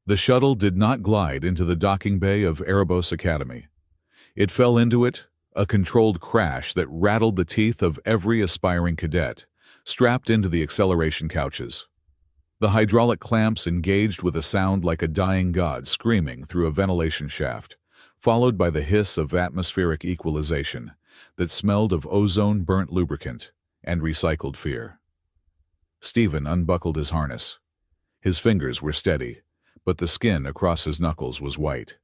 The shuttle did not glide into the docking bay of Erebos Academy. It fell into it, a controlled crash that rattled the teeth of every aspiring cadet, strapped into the acceleration couches. The hydraulic clamps engaged with a sound like a dying god screaming through a ventilation shaft, followed by the hiss of atmospheric equalization that smelled of ozone-burnt lubricant and recycled fear. Stephen unbuckled his harness. His fingers were steady, but the skin across his knuckles was white.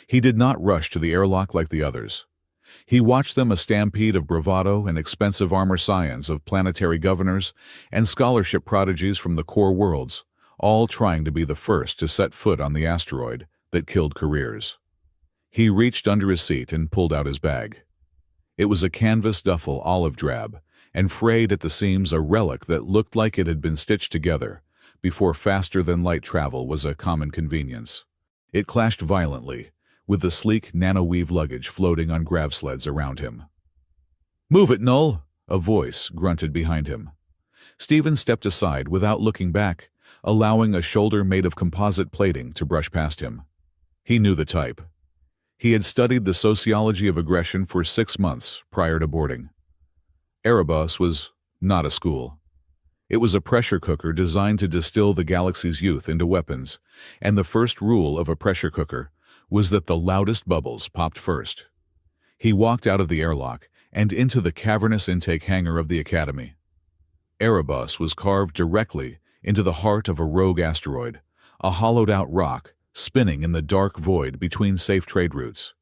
He did not rush to the airlock like the others. He watched them, a stampede of bravado and expensive armor scions of planetary governors and scholarship prodigies from the core worlds, all trying to be the first to set foot on the asteroid that killed careers. He reached under his seat and pulled out his bag. It was a canvas duffel, olive drab, and frayed at the seams, a relic that looked like it had been stitched together before faster-than-light travel was a common convenience. It clashed violently, with the sleek nano-weave luggage floating on grav sleds around him. "Move it, Null!" a voice grunted behind him. Stephen stepped aside without looking back, allowing a shoulder made of composite plating to brush past him. He knew the type. He had studied the sociology of aggression for 6 months prior to boarding. Erebos was not a school. It was a pressure cooker designed to distill the galaxy's youth into weapons, and the first rule of a pressure cooker was that the loudest bubbles popped first. He walked out of the airlock and into the cavernous intake hangar of the Academy. Erebos was carved directly into the heart of a rogue asteroid, a hollowed-out rock spinning in the dark void between safe trade routes.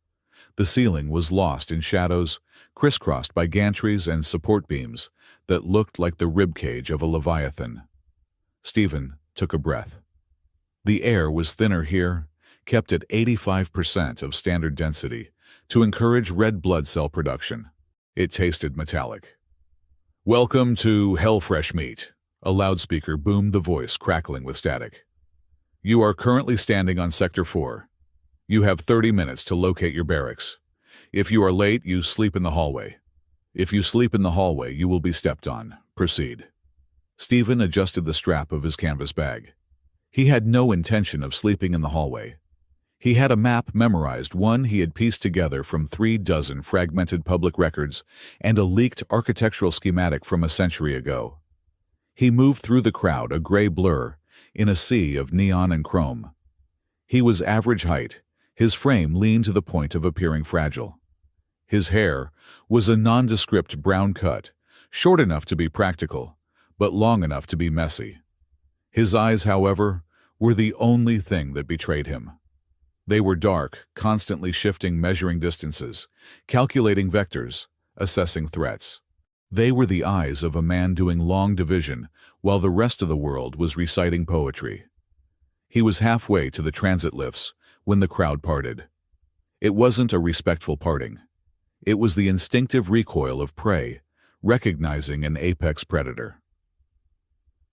The ceiling was lost in shadows, crisscrossed by gantries and support beams that looked like the ribcage of a leviathan. Stephen took a breath. The air was thinner here, kept at 85% of standard density, to encourage red blood cell production. It tasted metallic. "Welcome to Hellfresh Meat," a loudspeaker boomed, the voice crackling with static. "You are currently standing on Sector 4. You have 30 minutes to locate your barracks. If you are late, you sleep in the hallway. If you sleep in the hallway, you will be stepped on. Proceed." Stephen adjusted the strap of his canvas bag. He had no intention of sleeping in the hallway. He had a map memorized, one he had pieced together from 3 dozen fragmented public records and a leaked architectural schematic from a century ago. He moved through the crowd, a gray blur, in a sea of neon and chrome. He was average height, his frame lean to the point of appearing fragile. His hair was a nondescript brown cut, short enough to be practical, but long enough to be messy. His eyes, however, were the only thing that betrayed him. They were dark, constantly shifting, measuring distances, calculating vectors, assessing threats. They were the eyes of a man doing long division while the rest of the world was reciting poetry. He was halfway to the transit lifts when the crowd parted. It wasn't a respectful parting. It was the instinctive recoil of prey, recognizing an apex predator.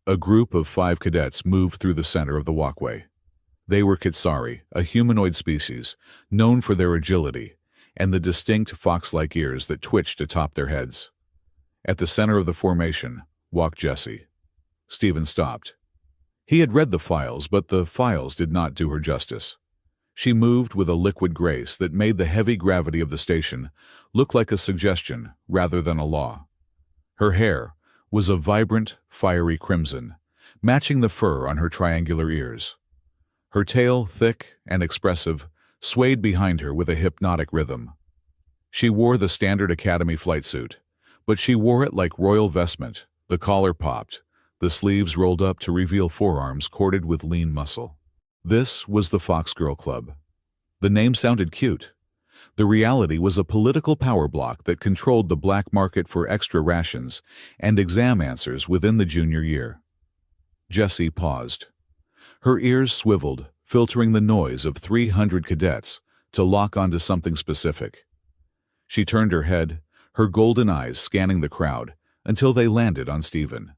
A group of 5 cadets moved through the center of the walkway. They were Kitsari, a humanoid species, known for their agility and the distinct fox-like ears that twitched atop their heads. At the center of the formation walked Jessie. Stephen stopped. He had read the files, but the files did not do her justice. She moved with a liquid grace that made the heavy gravity of the station look like a suggestion rather than a law. Her hair was a vibrant, fiery crimson, matching the fur on her triangular ears. Her tail, thick and expressive, swayed behind her with a hypnotic rhythm. She wore the standard Academy flight suit, but she wore it like royal vestment. The collar popped, the sleeves rolled up to reveal forearms corded with lean muscle. This was the Fox Girl Club. The name sounded cute. The reality was a political power block that controlled the black market for extra rations and exam answers within the junior year. Jessie paused. Her ears swiveled, filtering the noise of 300 cadets to lock onto something specific. She turned her head, her golden eyes scanning the crowd until they landed on Stephen.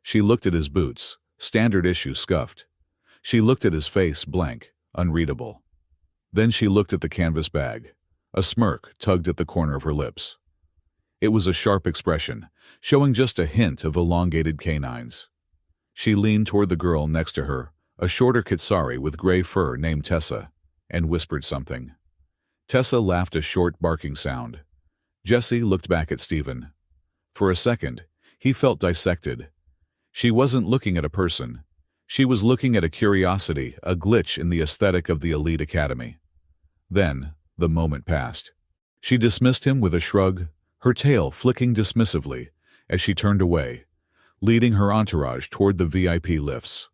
She looked at his boots, standard issue scuffed. She looked at his face, blank, unreadable. Then she looked at the canvas bag. A smirk tugged at the corner of her lips. It was a sharp expression, showing just a hint of elongated canines. She leaned toward the girl next to her, a shorter Kitsari with gray fur named Tessa, and whispered something. Tessa laughed a short barking sound. Jesse looked back at Stephen. For a second, he felt dissected. She wasn't looking at a person. She was looking at a curiosity, a glitch in the aesthetic of the elite academy. Then, the moment passed. She dismissed him with a shrug, her tail flicking dismissively as she turned away, leading her entourage toward the VIP lifts.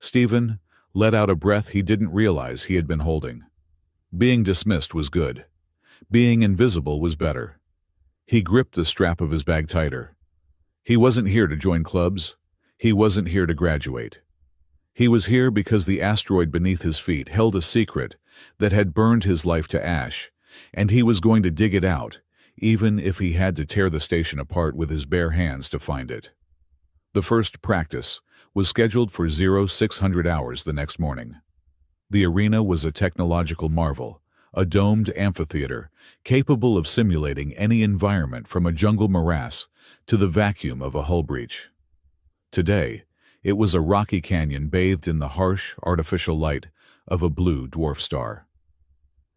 Stephen let out a breath he didn't realize he had been holding. Being dismissed was good. Being invisible was better. He gripped the strap of his bag tighter. He wasn't here to join clubs. He wasn't here to graduate. He was here because the asteroid beneath his feet held a secret that had burned his life to ash, and he was going to dig it out, even if he had to tear the station apart with his bare hands to find it. The first practice was scheduled for 0600 hours the next morning. The arena was a technological marvel, a domed amphitheater capable of simulating any environment from a jungle morass to the vacuum of a hull breach. Today, it was a rocky canyon bathed in the harsh, artificial light of a blue dwarf star.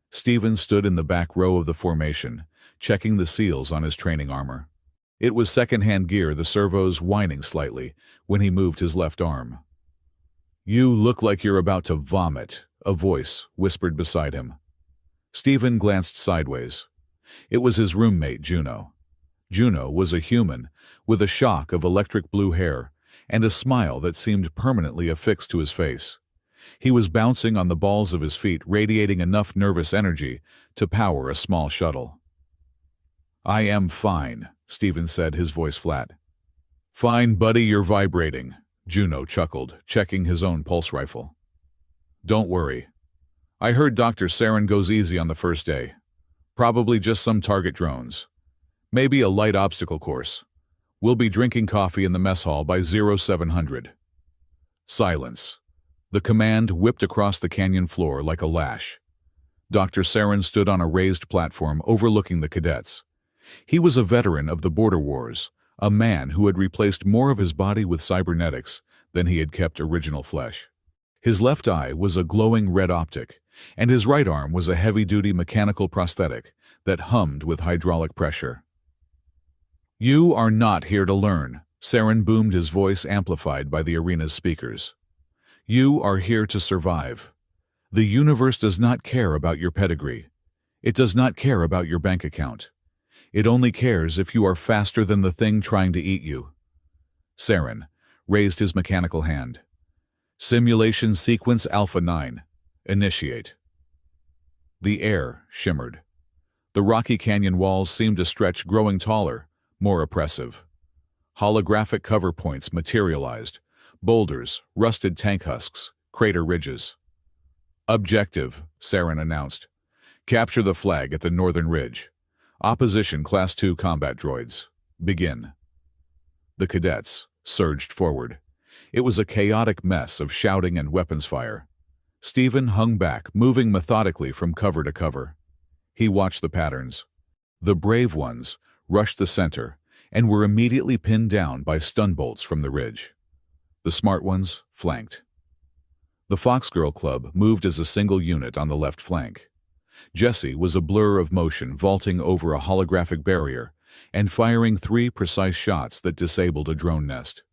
Stephen stood in the back row of the formation, checking the seals on his training armor. It was second-hand gear, the servos whining slightly when he moved his left arm. "You look like you're about to vomit," a voice whispered beside him. Stephen glanced sideways. It was his roommate, Juno. Juno was a human with a shock of electric blue hair and a smile that seemed permanently affixed to his face. He was bouncing on the balls of his feet, radiating enough nervous energy to power a small shuttle. "I am fine," Stephen said, his voice flat. "Fine, buddy, you're vibrating," Juno chuckled, checking his own pulse rifle. "Don't worry. I heard Dr. Saren goes easy on the first day. Probably just some target drones. Maybe a light obstacle course. We'll be drinking coffee in the mess hall by 0700. Silence. The command whipped across the canyon floor like a lash. Dr. Saren stood on a raised platform overlooking the cadets. He was a veteran of the border wars, a man who had replaced more of his body with cybernetics than he had kept original flesh. His left eye was a glowing red optic, and his right arm was a heavy-duty mechanical prosthetic that hummed with hydraulic pressure. "You are not here to learn," Saren boomed, his voice amplified by the arena's speakers. "You are here to survive. The universe does not care about your pedigree. It does not care about your bank account. It only cares if you are faster than the thing trying to eat you." Saren raised his mechanical hand. "Simulation sequence Alpha 9. Initiate." The air shimmered. The rocky canyon walls seemed to stretch, growing taller, more oppressive. Holographic cover points materialized, boulders, rusted tank husks, crater ridges. "Objective," Saren announced. "Capture the flag at the northern ridge. Opposition Class 2 combat droids. Begin." The cadets surged forward. It was a chaotic mess of shouting and weapons fire. Stephen hung back, moving methodically from cover to cover. He watched the patterns. The brave ones rushed the center and were immediately pinned down by stun bolts from the ridge. The smart ones flanked. The Foxgirl Club moved as a single unit on the left flank. Jessie was a blur of motion, vaulting over a holographic barrier and firing 3 precise shots that disabled a drone nest.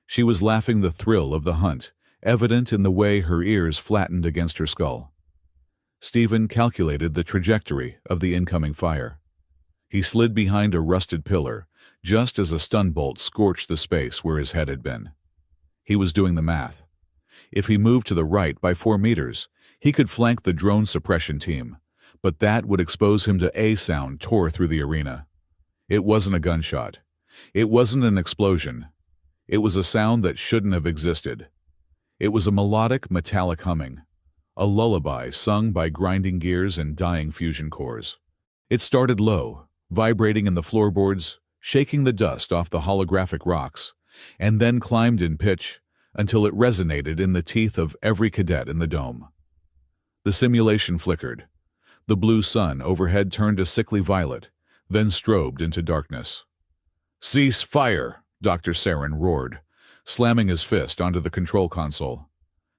She was laughing, the thrill of the hunt evident in the way her ears flattened against her skull. Stephen calculated the trajectory of the incoming fire. He slid behind a rusted pillar just as a stun bolt scorched the space where his head had been. He was doing the math. If he moved to the right by 4 meters, he could flank the drone suppression team, but that would expose him to a sound tore through the arena. It wasn't a gunshot. It wasn't an explosion. It was a sound that shouldn't have existed. It was a melodic, metallic humming, a lullaby sung by grinding gears and dying fusion cores. It started low, vibrating in the floorboards, shaking the dust off the holographic rocks, and then climbed in pitch until it resonated in the teeth of every cadet in the dome. The simulation flickered. The blue sun overhead turned a sickly violet, then strobed into darkness. "Cease fire!" Dr. Saren roared, slamming his fist onto the control console.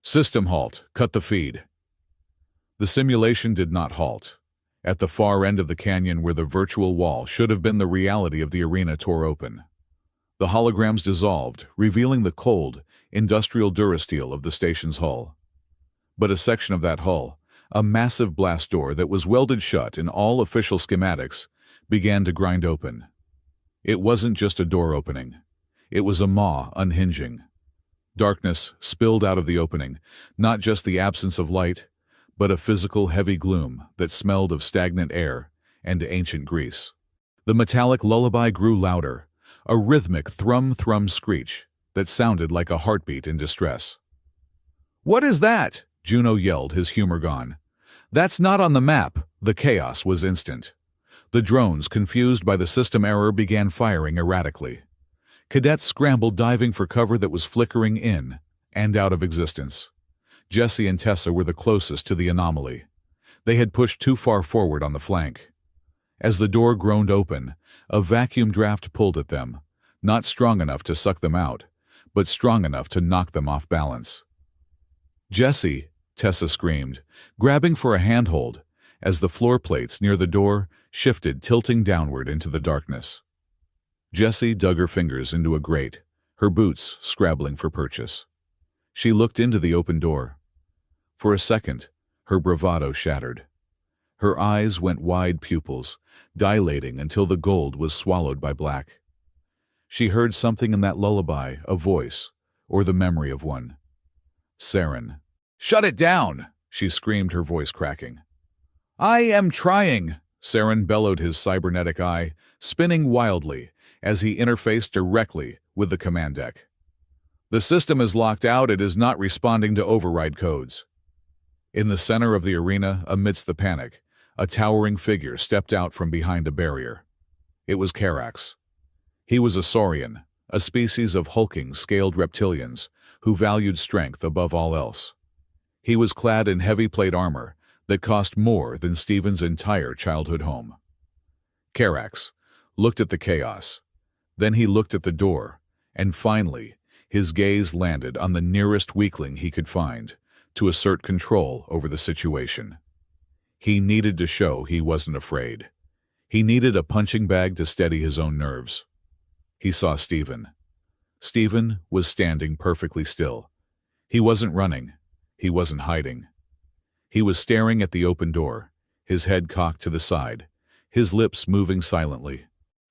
System halt. Cut the feed. The simulation did not halt. At the far end of the canyon where the virtual wall should have been the reality of the arena tore open. The holograms dissolved, revealing the cold, industrial durasteel of the station's hull. But a section of that hull, a massive blast door that was welded shut in all official schematics, began to grind open. It wasn't just a door opening. It was a maw unhinging. Darkness spilled out of the opening, not just the absence of light, but a physical heavy gloom that smelled of stagnant air and ancient grease. The metallic lullaby grew louder, a rhythmic thrum-thrum screech that sounded like a heartbeat in distress. "What is that?" Juno yelled, his humor gone. "That's not on the map." The chaos was instant. The drones, confused by the system error, began firing erratically. Cadets scrambled, diving for cover that was flickering in and out of existence. Jesse and Tessa were the closest to the anomaly. They had pushed too far forward on the flank. As the door groaned open, a vacuum draft pulled at them, not strong enough to suck them out, but strong enough to knock them off balance. "Jesse!" Tessa screamed, grabbing for a handhold, as the floor plates near the door shifted, tilting downward into the darkness. Jessie dug her fingers into a grate, her boots scrabbling for purchase. She looked into the open door. For a second, her bravado shattered. Her eyes went wide, pupils, dilating until the gold was swallowed by black. She heard something in that lullaby, a voice, or the memory of one. Saren. "Shut it down!" she screamed, her voice cracking. "I am trying!" Saren bellowed, his cybernetic eye spinning wildly as he interfaced directly with the command deck. "The system is locked out. It is not responding to override codes." In the center of the arena, amidst the panic, a towering figure stepped out from behind a barrier. It was Carax. He was a saurian, a species of hulking, scaled reptilians who valued strength above all else. He was clad in heavy plate armor that cost more than Steven's entire childhood home. Carax looked at the chaos. Then he looked at the door, and finally, his gaze landed on the nearest weakling he could find to assert control over the situation. He needed to show he wasn't afraid. He needed a punching bag to steady his own nerves. He saw Steven. Steven was standing perfectly still. He wasn't running. He wasn't hiding. He was staring at the open door, his head cocked to the side, his lips moving silently.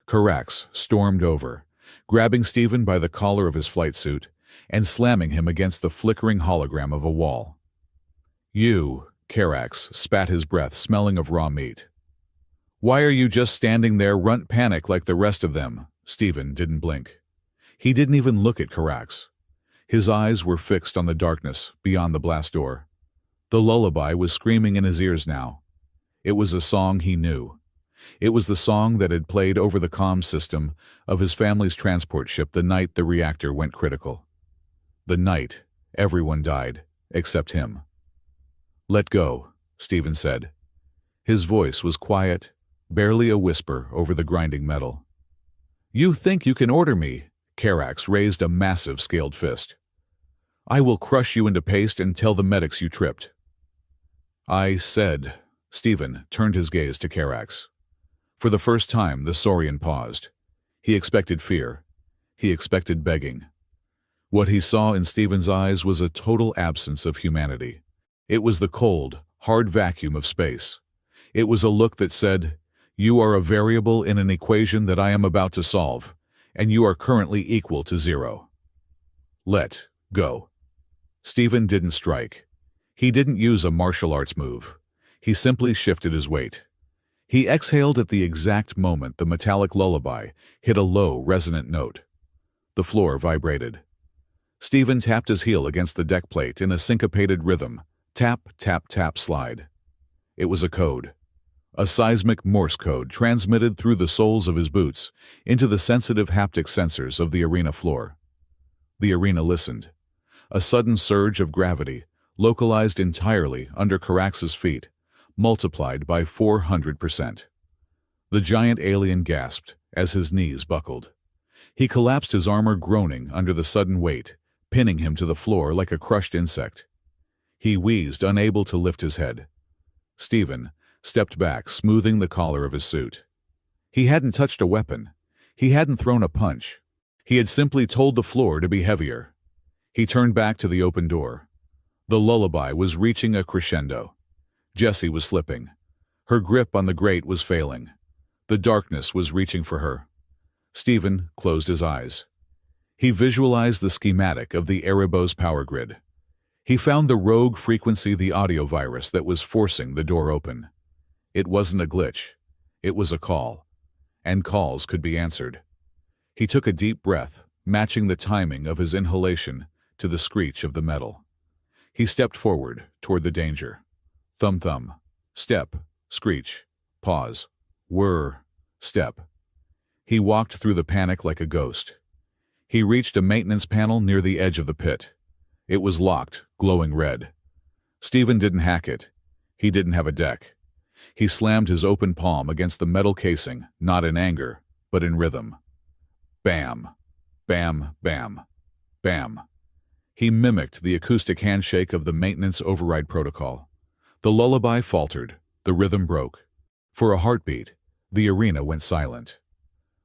Carax stormed over, grabbing Steven by the collar of his flight suit and slamming him against the flickering hologram of a wall. "You," Carax spat his breath, smelling of raw meat. "Why are you just standing there, runt panic like the rest of them?" Steven didn't blink. He didn't even look at Carax. His eyes were fixed on the darkness beyond the blast door. The lullaby was screaming in his ears now. It was a song he knew. It was the song that had played over the comm system of his family's transport ship the night the reactor went critical. The night everyone died, except him. "Let go," Steven said. His voice was quiet, barely a whisper over the grinding metal. "You think you can order me?" Carax raised a massive scaled fist. "I will crush you into paste and tell the medics you tripped." "I said," Steven turned his gaze to Carax. For the first time, the Saurian paused. He expected fear. He expected begging. What he saw in Steven's eyes was a total absence of humanity. It was the cold, hard vacuum of space. It was a look that said, "You are a variable in an equation that I am about to solve, and you are currently equal to 0. Let go." Steven didn't strike. He didn't use a martial arts move. He simply shifted his weight. He exhaled at the exact moment the metallic lullaby hit a low, resonant note. The floor vibrated. Steven tapped his heel against the deck plate in a syncopated rhythm. Tap, tap, tap, slide. It was a code. A seismic Morse code transmitted through the soles of his boots into the sensitive haptic sensors of the arena floor. The arena listened. A sudden surge of gravity, localized entirely under Carax's feet, multiplied by 400%. The giant alien gasped as his knees buckled. He collapsed, his armor groaning under the sudden weight, pinning him to the floor like a crushed insect. He wheezed, unable to lift his head. Stephen stepped back, smoothing the collar of his suit. He hadn't touched a weapon. He hadn't thrown a punch. He had simply told the floor to be heavier. He turned back to the open door. The lullaby was reaching a crescendo. Jessie was slipping. Her grip on the grate was failing. The darkness was reaching for her. Stephen closed his eyes. He visualized the schematic of the Erebos power grid. He found the rogue frequency, the audio virus that was forcing the door open. It wasn't a glitch. It was a call. And calls could be answered. He took a deep breath, matching the timing of his inhalation to the screech of the metal. He stepped forward toward the danger. Thump, thump. Step. Screech. Pause. Whir. Step. He walked through the panic like a ghost. He reached a maintenance panel near the edge of the pit. It was locked, glowing red. Stephen didn't hack it. He didn't have a deck. He slammed his open palm against the metal casing, not in anger, but in rhythm. Bam. Bam, bam. Bam. He mimicked the acoustic handshake of the maintenance override protocol. The lullaby faltered. The rhythm broke. For a heartbeat, the arena went silent.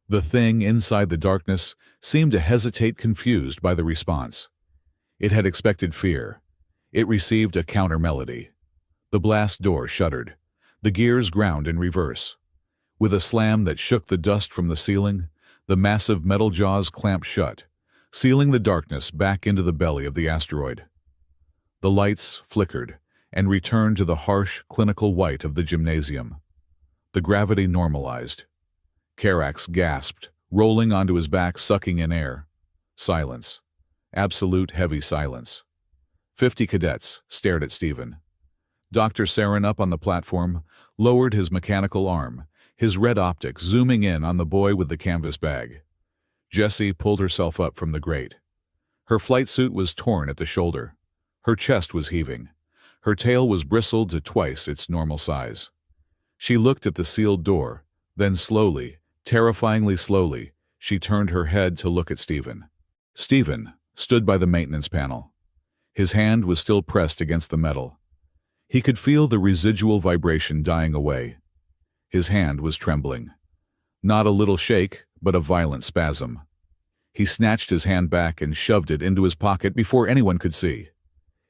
The thing inside the darkness seemed to hesitate, confused by the response. It had expected fear. It received a counter-melody. The blast door shuddered. The gears ground in reverse. With a slam that shook the dust from the ceiling, the massive metal jaws clamped shut, sealing the darkness back into the belly of the asteroid. The lights flickered and returned to the harsh, clinical white of the gymnasium. The gravity normalized. Karax gasped, rolling onto his back, sucking in air. Silence. Absolute heavy silence. 50 cadets stared at Stephen. Dr. Saren, up on the platform, lowered his mechanical arm, his red optics zooming in on the boy with the canvas bag. Jessie pulled herself up from the grate. Her flight suit was torn at the shoulder. Her chest was heaving. Her tail was bristled to twice its normal size. She looked at the sealed door, then slowly, terrifyingly slowly, she turned her head to look at Stephen. Stephen stood by the maintenance panel. His hand was still pressed against the metal. He could feel the residual vibration dying away. His hand was trembling. Not a little shake, but a violent spasm. He snatched his hand back and shoved it into his pocket before anyone could see.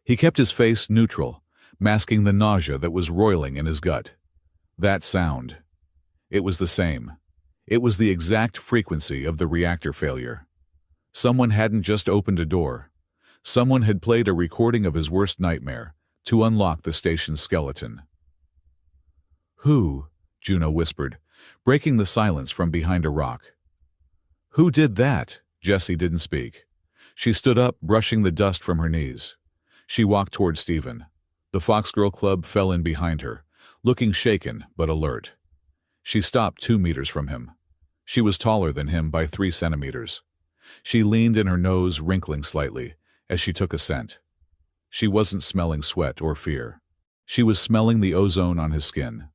He kept his face neutral, masking the nausea that was roiling in his gut. That sound. It was the same. It was the exact frequency of the reactor failure. Someone hadn't just opened a door. Someone had played a recording of his worst nightmare to unlock the station's skeleton. "Who?" Juno whispered, breaking the silence from behind a rock. "Who did that?" Jessie didn't speak. She stood up, brushing the dust from her knees. She walked toward Stephen. The Foxgirl Club fell in behind her, looking shaken but alert. She stopped 2 meters from him. She was taller than him by 3 centimeters. She leaned in, her nose wrinkling slightly as she took a scent. She wasn't smelling sweat or fear. She was smelling the ozone on his skin.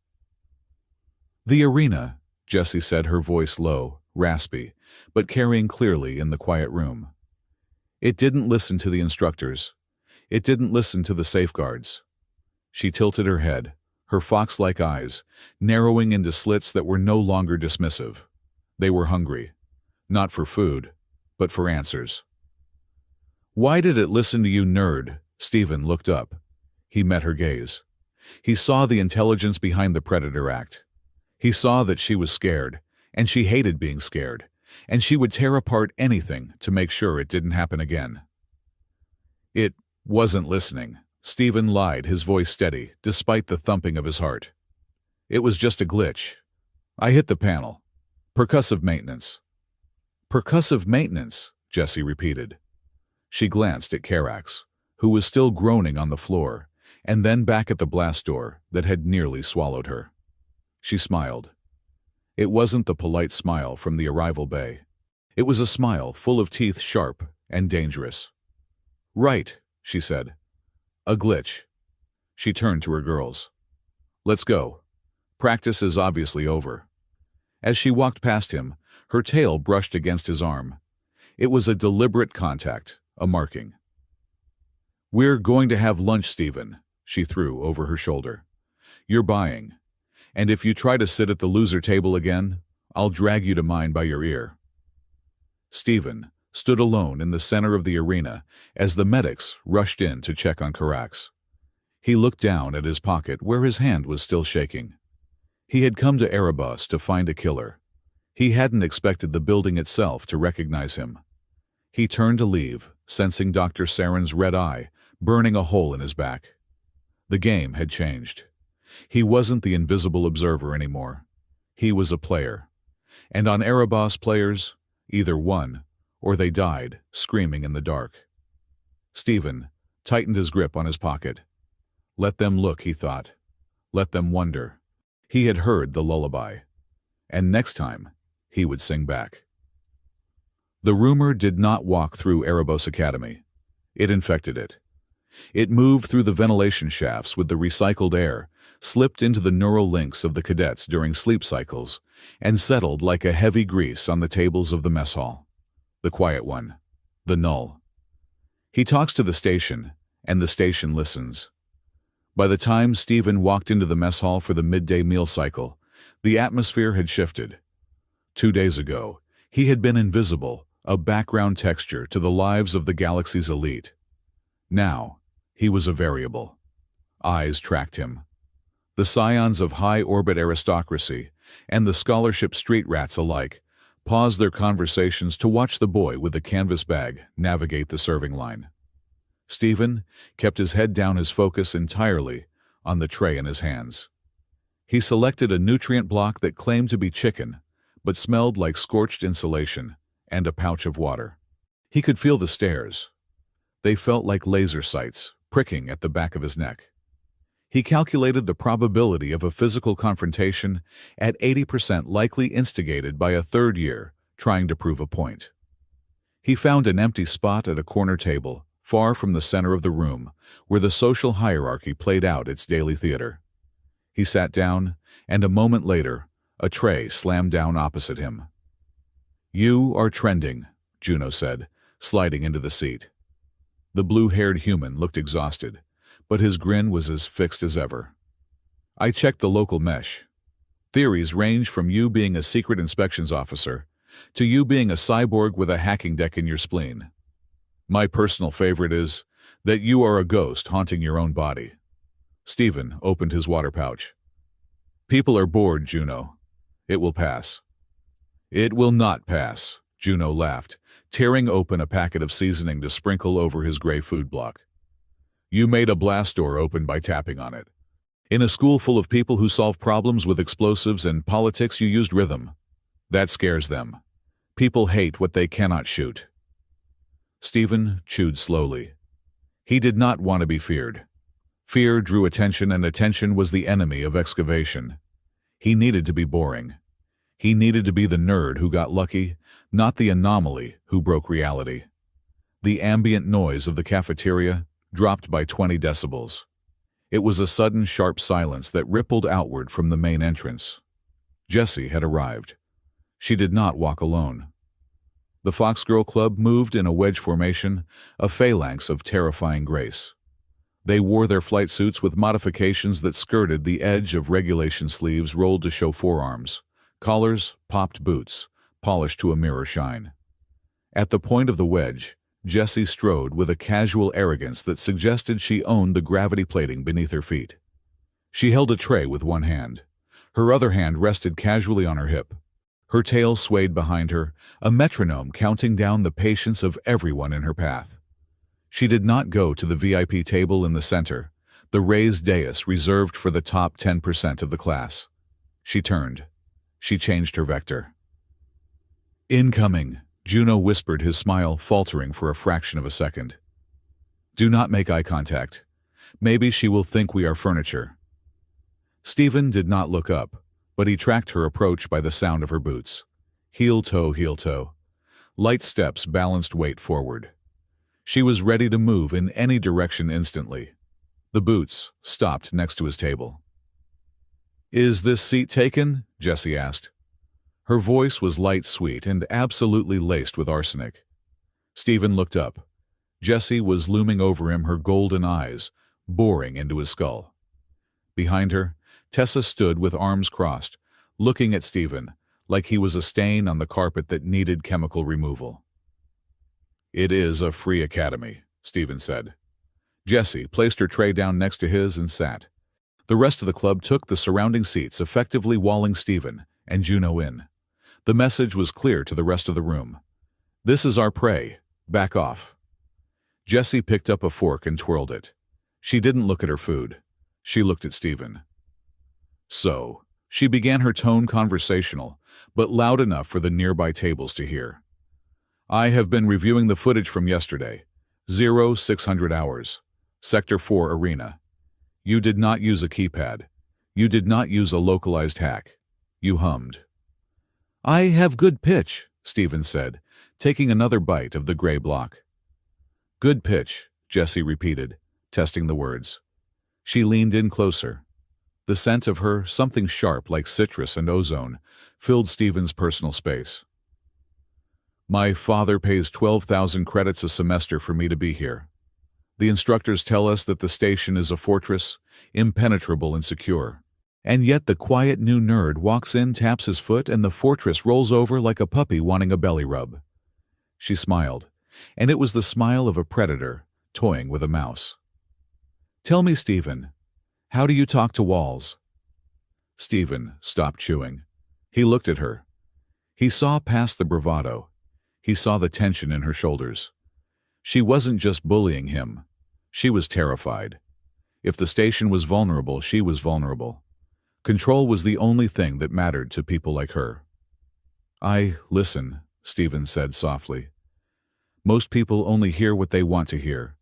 "The arena," Jessie said, her voice low, raspy, but carrying clearly in the quiet room. It didn't listen to the instructors. It didn't listen to the safeguards. She tilted her head, her fox-like eyes narrowing into slits that were no longer dismissive. They were hungry, not for food, but for answers. "Why did it listen to you, nerd?" Stephen looked up. He met her gaze. He saw the intelligence behind the Predator Act. He saw that she was scared, and she hated being scared, and she would tear apart anything to make sure it didn't happen again. "It wasn't listening," Stephen lied, his voice steady, despite the thumping of his heart. "It was just a glitch. I hit the panel. Percussive maintenance." "Percussive maintenance," Jessie repeated. She glanced at Karax, who was still groaning on the floor, and then back at the blast door that had nearly swallowed her. She smiled. It wasn't the polite smile from the arrival bay. It was a smile full of teeth, sharp and dangerous. "Right," she said. "A glitch." She turned to her girls. "Let's go. Practice is obviously over." As she walked past him, her tail brushed against his arm. It was a deliberate contact, a marking. "We're going to have lunch, Stephen," she threw over her shoulder. "You're buying. And if you try to sit at the loser table again, I'll drag you to mine by your ear." Stephen stood alone in the center of the arena as the medics rushed in to check on Carax. He looked down at his pocket where his hand was still shaking. He had come to Erebus to find a killer. He hadn't expected the building itself to recognize him. He turned to leave, sensing Dr. Saren's red eye burning a hole in his back. The game had changed. He wasn't the invisible observer anymore. He was a player. And on Erebus, players either won or they died, screaming in the dark. Stephen tightened his grip on his pocket. Let them look, he thought. Let them wonder. He had heard the lullaby. And next time, he would sing back. The rumor did not walk through Erebus Academy. It infected it. It moved through the ventilation shafts with the recycled air, slipped into the neural links of the cadets during sleep cycles, and settled like a heavy grease on the tables of the mess hall. The quiet one. The null. He talks to the station, and the station listens. By the time Stephen walked into the mess hall for the midday meal cycle, the atmosphere had shifted. 2 days ago, he had been invisible, a background texture to the lives of the galaxy's elite. Now, he was a variable. Eyes tracked him. The scions of high-orbit aristocracy and the scholarship street rats alike paused their conversations to watch the boy with the canvas bag navigate the serving line. Stephen kept his head down, his focus entirely on the tray in his hands. He selected a nutrient block that claimed to be chicken, but smelled like scorched insulation, and a pouch of water. He could feel the stares. They felt like laser sights, pricking at the back of his neck. He calculated the probability of a physical confrontation at 80%, likely instigated by a third year trying to prove a point. He found an empty spot at a corner table, far from the center of the room, where the social hierarchy played out its daily theater. He sat down, and a moment later, a tray slammed down opposite him. "You are trending," Juno said, sliding into the seat. The blue-haired human looked exhausted, but his grin was as fixed as ever. "I checked the local mesh. Theories range from you being a secret inspections officer to you being a cyborg with a hacking deck in your spleen. My personal favorite is that you are a ghost haunting your own body." Stephen opened his water pouch. "People are bored, Juno. It will pass." "It will not pass," Juno laughed, tearing open a packet of seasoning to sprinkle over his gray food block. "You made a blast door open by tapping on it. In a school full of people who solve problems with explosives and politics, you used rhythm. That scares them. People hate what they cannot shoot." Stephen chewed slowly. He did not want to be feared. Fear drew attention, and attention was the enemy of excavation. He needed to be boring. He needed to be the nerd who got lucky, not the anomaly who broke reality. The ambient noise of the cafeteria dropped by 20 decibels. It was a sudden, sharp silence that rippled outward from the main entrance. Jessie had arrived. She did not walk alone. The Foxgirl Club moved in a wedge formation, a phalanx of terrifying grace. They wore their flight suits with modifications that skirted the edge of regulation sleeves rolled to show forearms, collars, popped boots, polished to a mirror shine. At the point of the wedge, Jessie strode with a casual arrogance that suggested she owned the gravity plating beneath her feet. She held a tray with one hand. Her other hand rested casually on her hip. Her tail swayed behind her, a metronome counting down the patience of everyone in her path. She did not go to the VIP table in the center, the raised dais reserved for the top 10% of the class. She turned. She changed her vector. "Incoming," Juno whispered, his smile faltering for a fraction of a second. "Do not make eye contact. Maybe she will think we are furniture." Stephen did not look up, but he tracked her approach by the sound of her boots. Heel toe, heel toe. Light steps balanced weight forward. She was ready to move in any direction instantly. The boots stopped next to his table. "Is this seat taken?" Jessie asked. Her voice was light, sweet, and absolutely laced with arsenic. Stephen looked up. Jessie was looming over him, her golden eyes boring into his skull. Behind her, Tessa stood with arms crossed, looking at Stephen like he was a stain on the carpet that needed chemical removal. "It is a free academy," Stephen said. Jessie placed her tray down next to his and sat. The rest of the club took the surrounding seats, effectively walling Stephen and Juno in. The message was clear to the rest of the room. "This is our prey. Back off." Jessie picked up a fork and twirled it. She didn't look at her food. She looked at Stephen. "So," she began, her tone conversational, but loud enough for the nearby tables to hear. "I have been reviewing the footage from yesterday. 0600 hours. Sector 4 arena. You did not use a keypad. You did not use a localized hack. You hummed." "I have good pitch," Stephen said, taking another bite of the gray block. "Good pitch," Jessie repeated, testing the words. She leaned in closer. The scent of her, something sharp like citrus and ozone, filled Stephen's personal space. "My father pays 12,000 credits a semester for me to be here. The instructors tell us that the station is a fortress, impenetrable and secure. And yet the quiet new nerd walks in, taps his foot, and the fortress rolls over like a puppy wanting a belly rub." She smiled, and it was the smile of a predator toying with a mouse. "Tell me, Stephen, how do you talk to walls?" Stephen stopped chewing. He looked at her. He saw past the bravado. He saw the tension in her shoulders. She wasn't just bullying him. She was terrified. If the station was vulnerable, she was vulnerable. Control was the only thing that mattered to people like her. "I listen," Stephen said softly. "Most people only hear what they want to hear.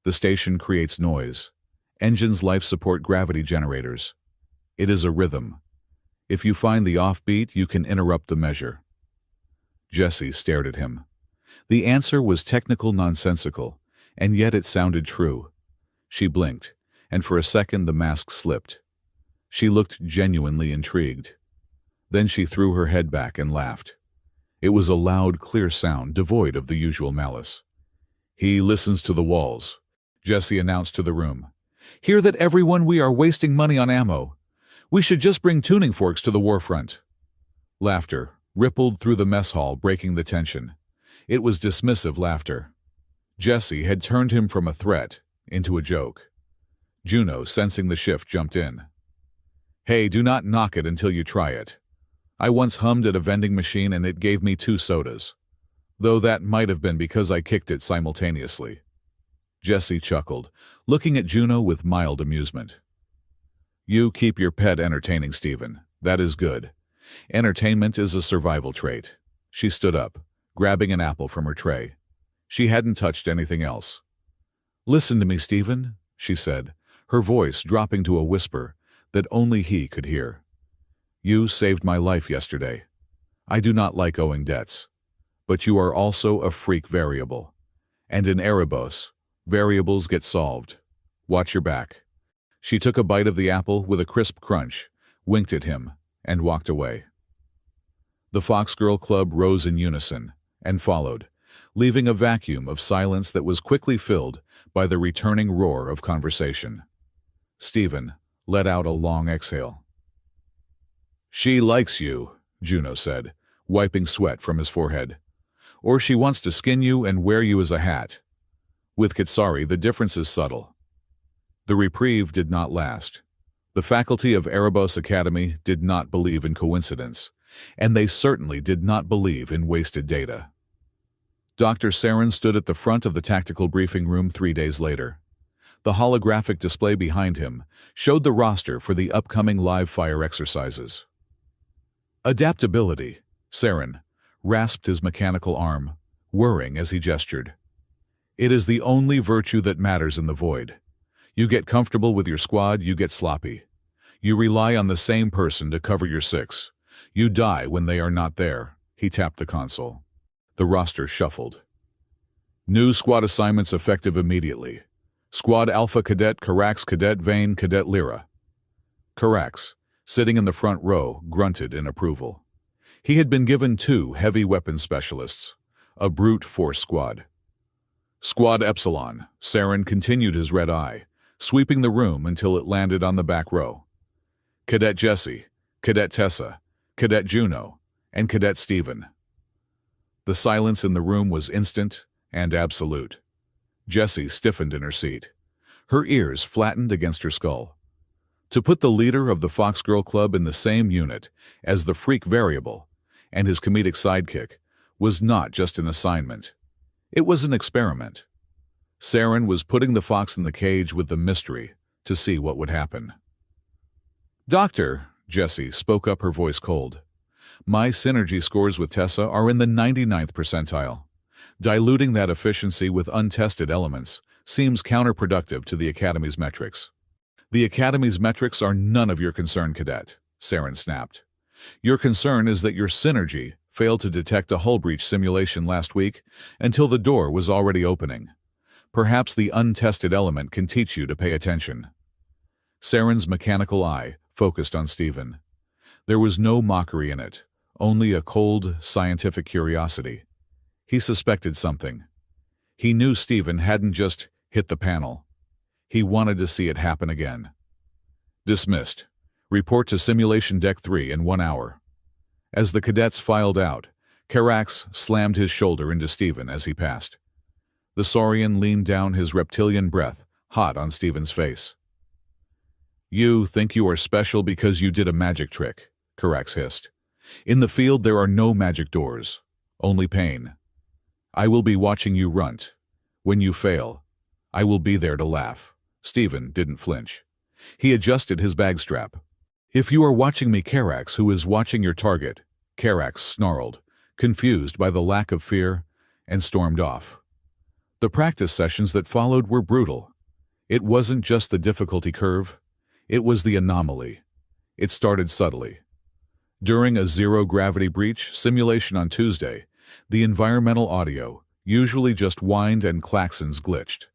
The station creates noise. Engines life support gravity generators. It is a rhythm. If you find the offbeat, you can interrupt the measure." Jessie stared at him. The answer was technical, nonsensical, and yet it sounded true. She blinked, and for a second the mask slipped. She looked genuinely intrigued. Then she threw her head back and laughed. It was a loud, clear sound, devoid of the usual malice. "He listens to the walls," Jessie announced to the room. "Hear that, everyone? We are wasting money on ammo. We should just bring tuning forks to the warfront." Laughter rippled through the mess hall, breaking the tension. It was dismissive laughter. Jessie had turned him from a threat into a joke. Juno, sensing the shift, jumped in. "Hey, do not knock it until you try it. I once hummed at a vending machine and it gave me 2 sodas. Though that might have been because I kicked it simultaneously." Jessie chuckled, looking at Juno with mild amusement. "You keep your pet entertaining, Stephen. That is good. Entertainment is a survival trait." She stood up, grabbing an apple from her tray. She hadn't touched anything else. "Listen to me, Stephen," she said, her voice dropping to a whisper that only he could hear. "You saved my life yesterday. I do not like owing debts. But you are also a freak variable. And in Erebos, variables get solved. Watch your back." She took a bite of the apple with a crisp crunch, winked at him, and walked away. The Foxgirl Club rose in unison and followed, leaving a vacuum of silence that was quickly filled by the returning roar of conversation. Stephen let out a long exhale. "She likes you," Juno said, wiping sweat from his forehead. "Or she wants to skin you and wear you as a hat. With Kitsari, the difference is subtle." The reprieve did not last. The faculty of Erebos Academy did not believe in coincidence, and they certainly did not believe in wasted data. Dr. Saren stood at the front of the tactical briefing room 3 days later. The holographic display behind him showed the roster for the upcoming live fire exercises. "Adaptability," Saren rasped his mechanical arm, whirring as he gestured. "It is the only virtue that matters in the void. You get comfortable with your squad, you get sloppy. You rely on the same person to cover your 6. You die when they are not there." He tapped the console. The roster shuffled. "New squad assignments effective immediately. Squad Alpha Cadet Carax, Cadet Vane, Cadet Lyra." Carax, sitting in the front row, grunted in approval. He had been given 2 heavy weapons specialists, a brute force squad. Squad Epsilon, Saren continued his red eye, sweeping the room until it landed on the back row. Cadet Jesse, Cadet Tessa, Cadet Juno, and Cadet Stephen. The silence in the room was instant and absolute. Jessie stiffened in her seat, her ears flattened against her skull. To put the leader of the Foxgirl Club in the same unit as the freak variable and his comedic sidekick was not just an assignment. It was an experiment. Saren was putting the fox in the cage with the mystery to see what would happen. "Doctor," Jessie spoke up, her voice cold, "my synergy scores with Tessa are in the 99th percentile. Diluting that efficiency with untested elements seems counterproductive to the Academy's metrics." "The Academy's metrics are none of your concern, Cadet," Saren snapped. "Your concern is that your synergy failed to detect a hull breach simulation last week until the door was already opening. Perhaps the untested element can teach you to pay attention." Saren's mechanical eye focused on Stephen. There was no mockery in it, only a cold, scientific curiosity. He suspected something. He knew Stephen hadn't just hit the panel. He wanted to see it happen again. "Dismissed. Report to Simulation Deck 3 in 1 hour." As the cadets filed out, Carax slammed his shoulder into Stephen as he passed. The Saurian leaned down, his reptilian breath hot on Stephen's face. "You think you are special because you did a magic trick," Carax hissed. "In the field there are no magic doors, only pain. I will be watching you runt. When you fail, I will be there to laugh." Stephen didn't flinch. He adjusted his bag strap. "If you are watching me, Carax, who is watching your target?" Carax snarled, confused by the lack of fear, and stormed off. The practice sessions that followed were brutal. It wasn't just the difficulty curve, it was the anomaly. It started subtly. During a zero-gravity breach simulation on Tuesday, the environmental audio, usually just whined and klaxons, glitched.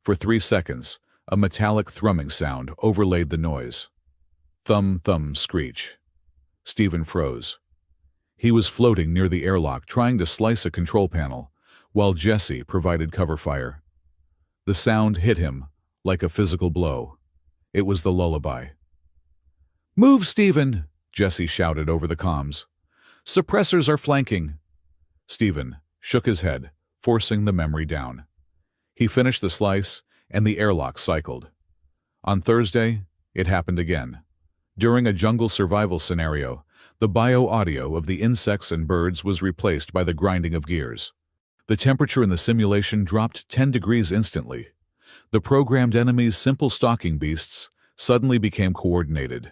For 3 seconds, a metallic thrumming sound overlaid the noise. Thumb, screech. Stephen froze. He was floating near the airlock trying to slice a control panel, while Jessie provided cover fire. The sound hit him like a physical blow. It was the lullaby. "Move, Stephen!" Jessie shouted over the comms. "Suppressors are flanking." Stephen shook his head, forcing the memory down. He finished the slice, and the airlock cycled. On Thursday, it happened again. During a jungle survival scenario, the bio-audio of the insects and birds was replaced by the grinding of gears. The temperature in the simulation dropped 10 degrees instantly. The programmed enemy's simple stalking beasts suddenly became coordinated.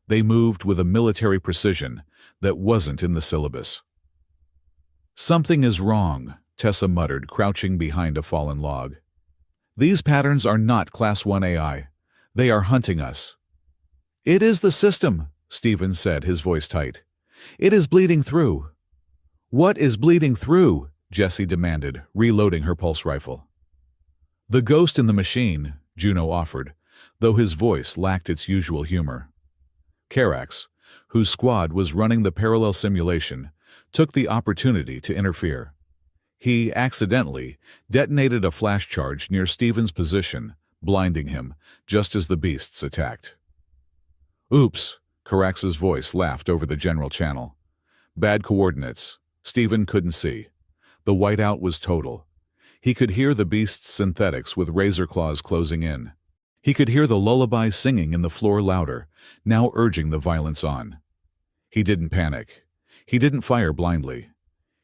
They moved with a military precision that wasn't in the syllabus. "Something is wrong," Tessa muttered, crouching behind a fallen log. "These patterns are not Class 1 AI. They are hunting us." "It is the system," Stephen said, his voice tight. "It is bleeding through." "What is bleeding through?" Jessie demanded, reloading her pulse rifle. "The ghost in the machine," Juno offered, though his voice lacked its usual humor. Carax, whose squad was running the parallel simulation, took the opportunity to interfere. He accidentally detonated a flash charge near Stephen's position, blinding him just as the beasts attacked. "Oops," Carax's voice laughed over the general channel. "Bad coordinates." Stephen couldn't see. The whiteout was total. He could hear the beast's synthetics with razor claws closing in. He could hear the lullaby singing in the floor louder, now urging the violence on. He didn't panic. He didn't fire blindly.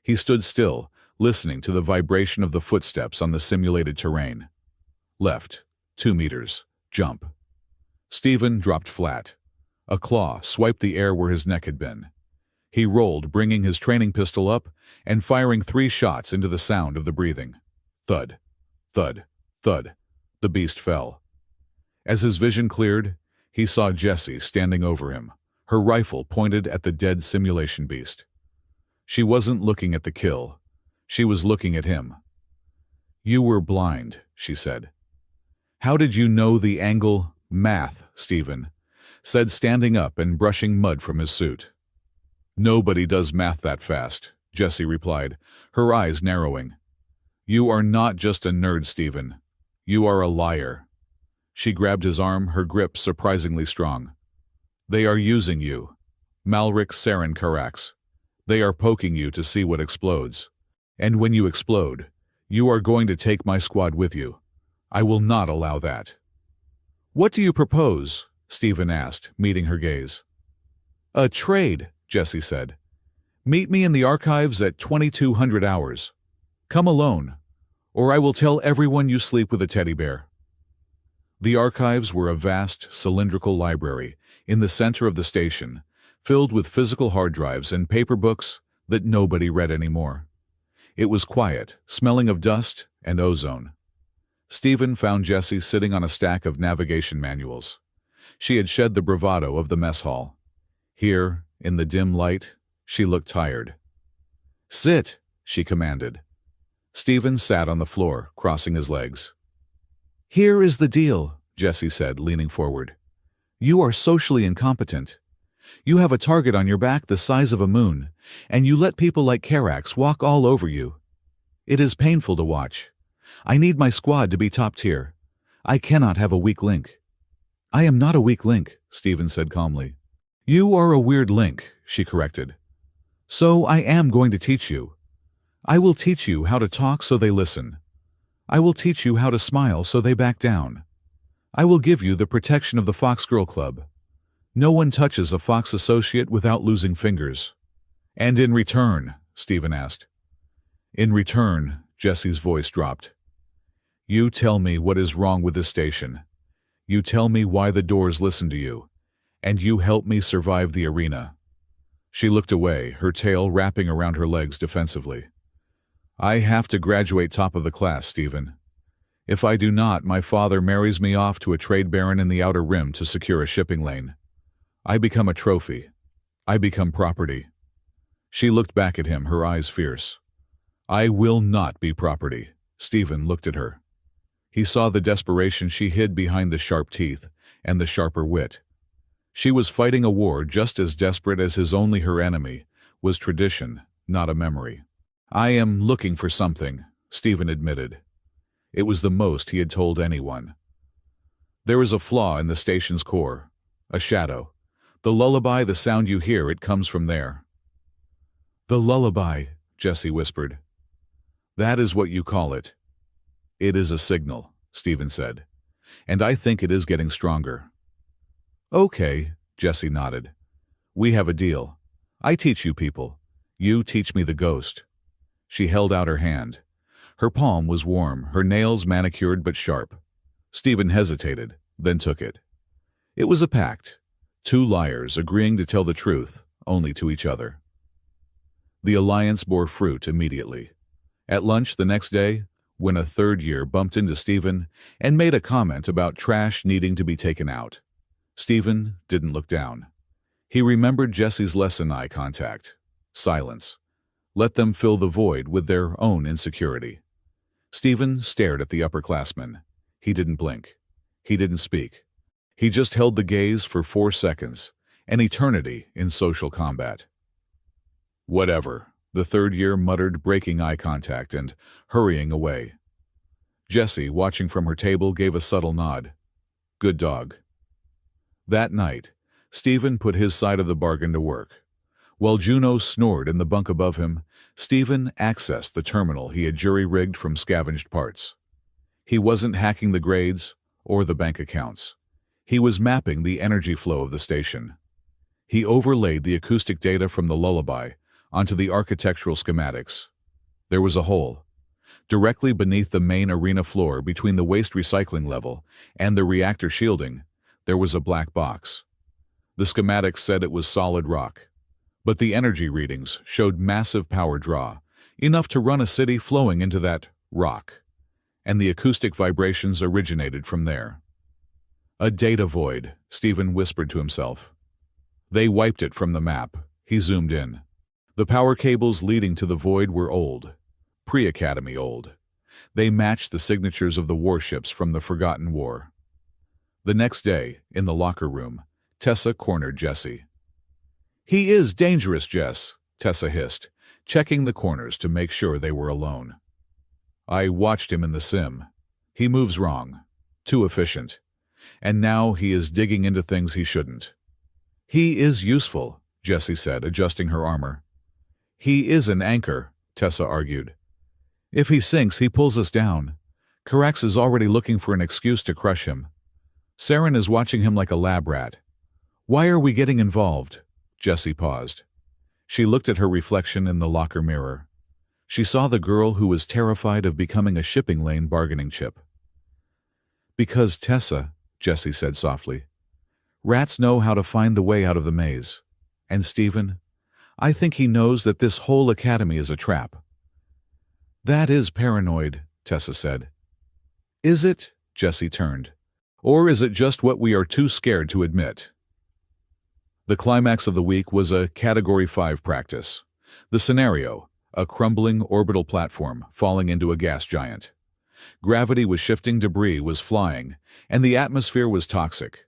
He stood still, listening to the vibration of the footsteps on the simulated terrain. Left, 2 meters, jump. Stephen dropped flat. A claw swiped the air where his neck had been. He rolled, bringing his training pistol up and firing 3 shots into the sound of the breathing. Thud, thud, thud. The beast fell. As his vision cleared, he saw Jessie standing over him, her rifle pointed at the dead simulation beast. She wasn't looking at the kill. She was looking at him. "You were blind," she said. "How did you know the angle?" "Math," Stephen said, standing up and brushing mud from his suit. "Nobody does math that fast," Jessie replied, her eyes narrowing. You are not just a nerd, Stephen. You are a liar. She grabbed his arm, her grip surprisingly strong. They are using you. Malric Saren Karax. They are poking you to see what explodes. And when you explode, you are going to take my squad with you. I will not allow that. What do you propose? Stephen asked, meeting her gaze. A trade, Jesse said. Meet me in the archives at 2200 hours. Come alone, or I will tell everyone you sleep with a teddy bear. The archives were a vast, cylindrical library in the center of the station, filled with physical hard drives and paper books that nobody read anymore. It was quiet, smelling of dust and ozone. Stephen found Jessie sitting on a stack of navigation manuals. She had shed the bravado of the mess hall. Here, in the dim light, she looked tired. Sit, she commanded. Stephen sat on the floor, crossing his legs. Here is the deal, Jessie said, leaning forward. You are socially incompetent. You have a target on your back the size of a moon, and you let people like Karax walk all over you. It is painful to watch. I need my squad to be top tier. I cannot have a weak link. I am not a weak link, Stephen said calmly. You are a weird link, she corrected. So I am going to teach you. I will teach you how to talk so they listen. I will teach you how to smile so they back down. I will give you the protection of the Fox Girl Club. No one touches a Fox associate without losing fingers. And in return, Stephen asked. In return, Jessie's voice dropped. You tell me what is wrong with this station. You tell me why the doors listen to you. And you help me survive the arena. She looked away, her tail wrapping around her legs defensively. I have to graduate top of the class, Stephen. If I do not, my father marries me off to a trade baron in the Outer Rim to secure a shipping lane. I become a trophy. I become property. She looked back at him, her eyes fierce. I will not be property. Stephen looked at her. He saw the desperation she hid behind the sharp teeth and the sharper wit. She was fighting a war just as desperate as his only her enemy was tradition, not a memory. I am looking for something, Stephen admitted. It was the most he had told anyone. There is a flaw in the station's core, a shadow. The lullaby, the sound you hear, it comes from there. The lullaby, Jessie whispered. That is what you call it. It is a signal, Stephen said, and I think it is getting stronger. Okay, Jessie nodded. We have a deal. I teach you people. You teach me the ghost. She held out her hand. Her palm was warm, her nails manicured but sharp. Stephen hesitated, then took it. It was a pact. Two liars agreeing to tell the truth, only to each other. The alliance bore fruit immediately. At lunch the next day, when a third year bumped into Stephen and made a comment about trash needing to be taken out, Stephen didn't look down. He remembered Jessie's lesson: eye contact. Silence. Let them fill the void with their own insecurity. Stephen stared at the upperclassman. He didn't blink. He didn't speak. He just held the gaze for 4 seconds, an eternity in social combat. Whatever, the third year muttered, breaking eye contact and hurrying away. Jessie, watching from her table, gave a subtle nod. Good dog. That night, Stephen put his side of the bargain to work. While Juno snored in the bunk above him, Stephen accessed the terminal he had jury-rigged from scavenged parts. He wasn't hacking the grades or the bank accounts. He was mapping the energy flow of the station. He overlaid the acoustic data from the lullaby onto the architectural schematics. There was a hole. Directly beneath the main arena floor, between the waste recycling level and the reactor shielding, there was a black box. The schematics said it was solid rock, but the energy readings showed massive power draw, enough to run a city flowing into that rock, and the acoustic vibrations originated from there. A data void, Stephen whispered to himself. They wiped it from the map. He zoomed in. The power cables leading to the void were old, pre-Academy old. They matched the signatures of the warships from the Forgotten War. The next day, in the locker room, Tessa cornered Jessie. He is dangerous, Jess, Tessa hissed, checking the corners to make sure they were alone. I watched him in the sim. He moves wrong. Too efficient. And now he is digging into things he shouldn't. He is useful, Jessie said, adjusting her armor. He is an anchor, Tessa argued. If he sinks, he pulls us down. Karax is already looking for an excuse to crush him. Saren is watching him like a lab rat. Why are we getting involved? Jessie paused. She looked at her reflection in the locker mirror. She saw the girl who was terrified of becoming a shipping lane bargaining chip. Because Tessa, Jessie said softly, rats know how to find the way out of the maze. And Stephen, I think he knows that this whole academy is a trap. That is paranoid, Tessa said. Is it? Jessie turned. Or is it just what we are too scared to admit? The climax of the week was a Category 5 practice. The scenario, a crumbling orbital platform falling into a gas giant. Gravity was shifting, debris was flying, and the atmosphere was toxic.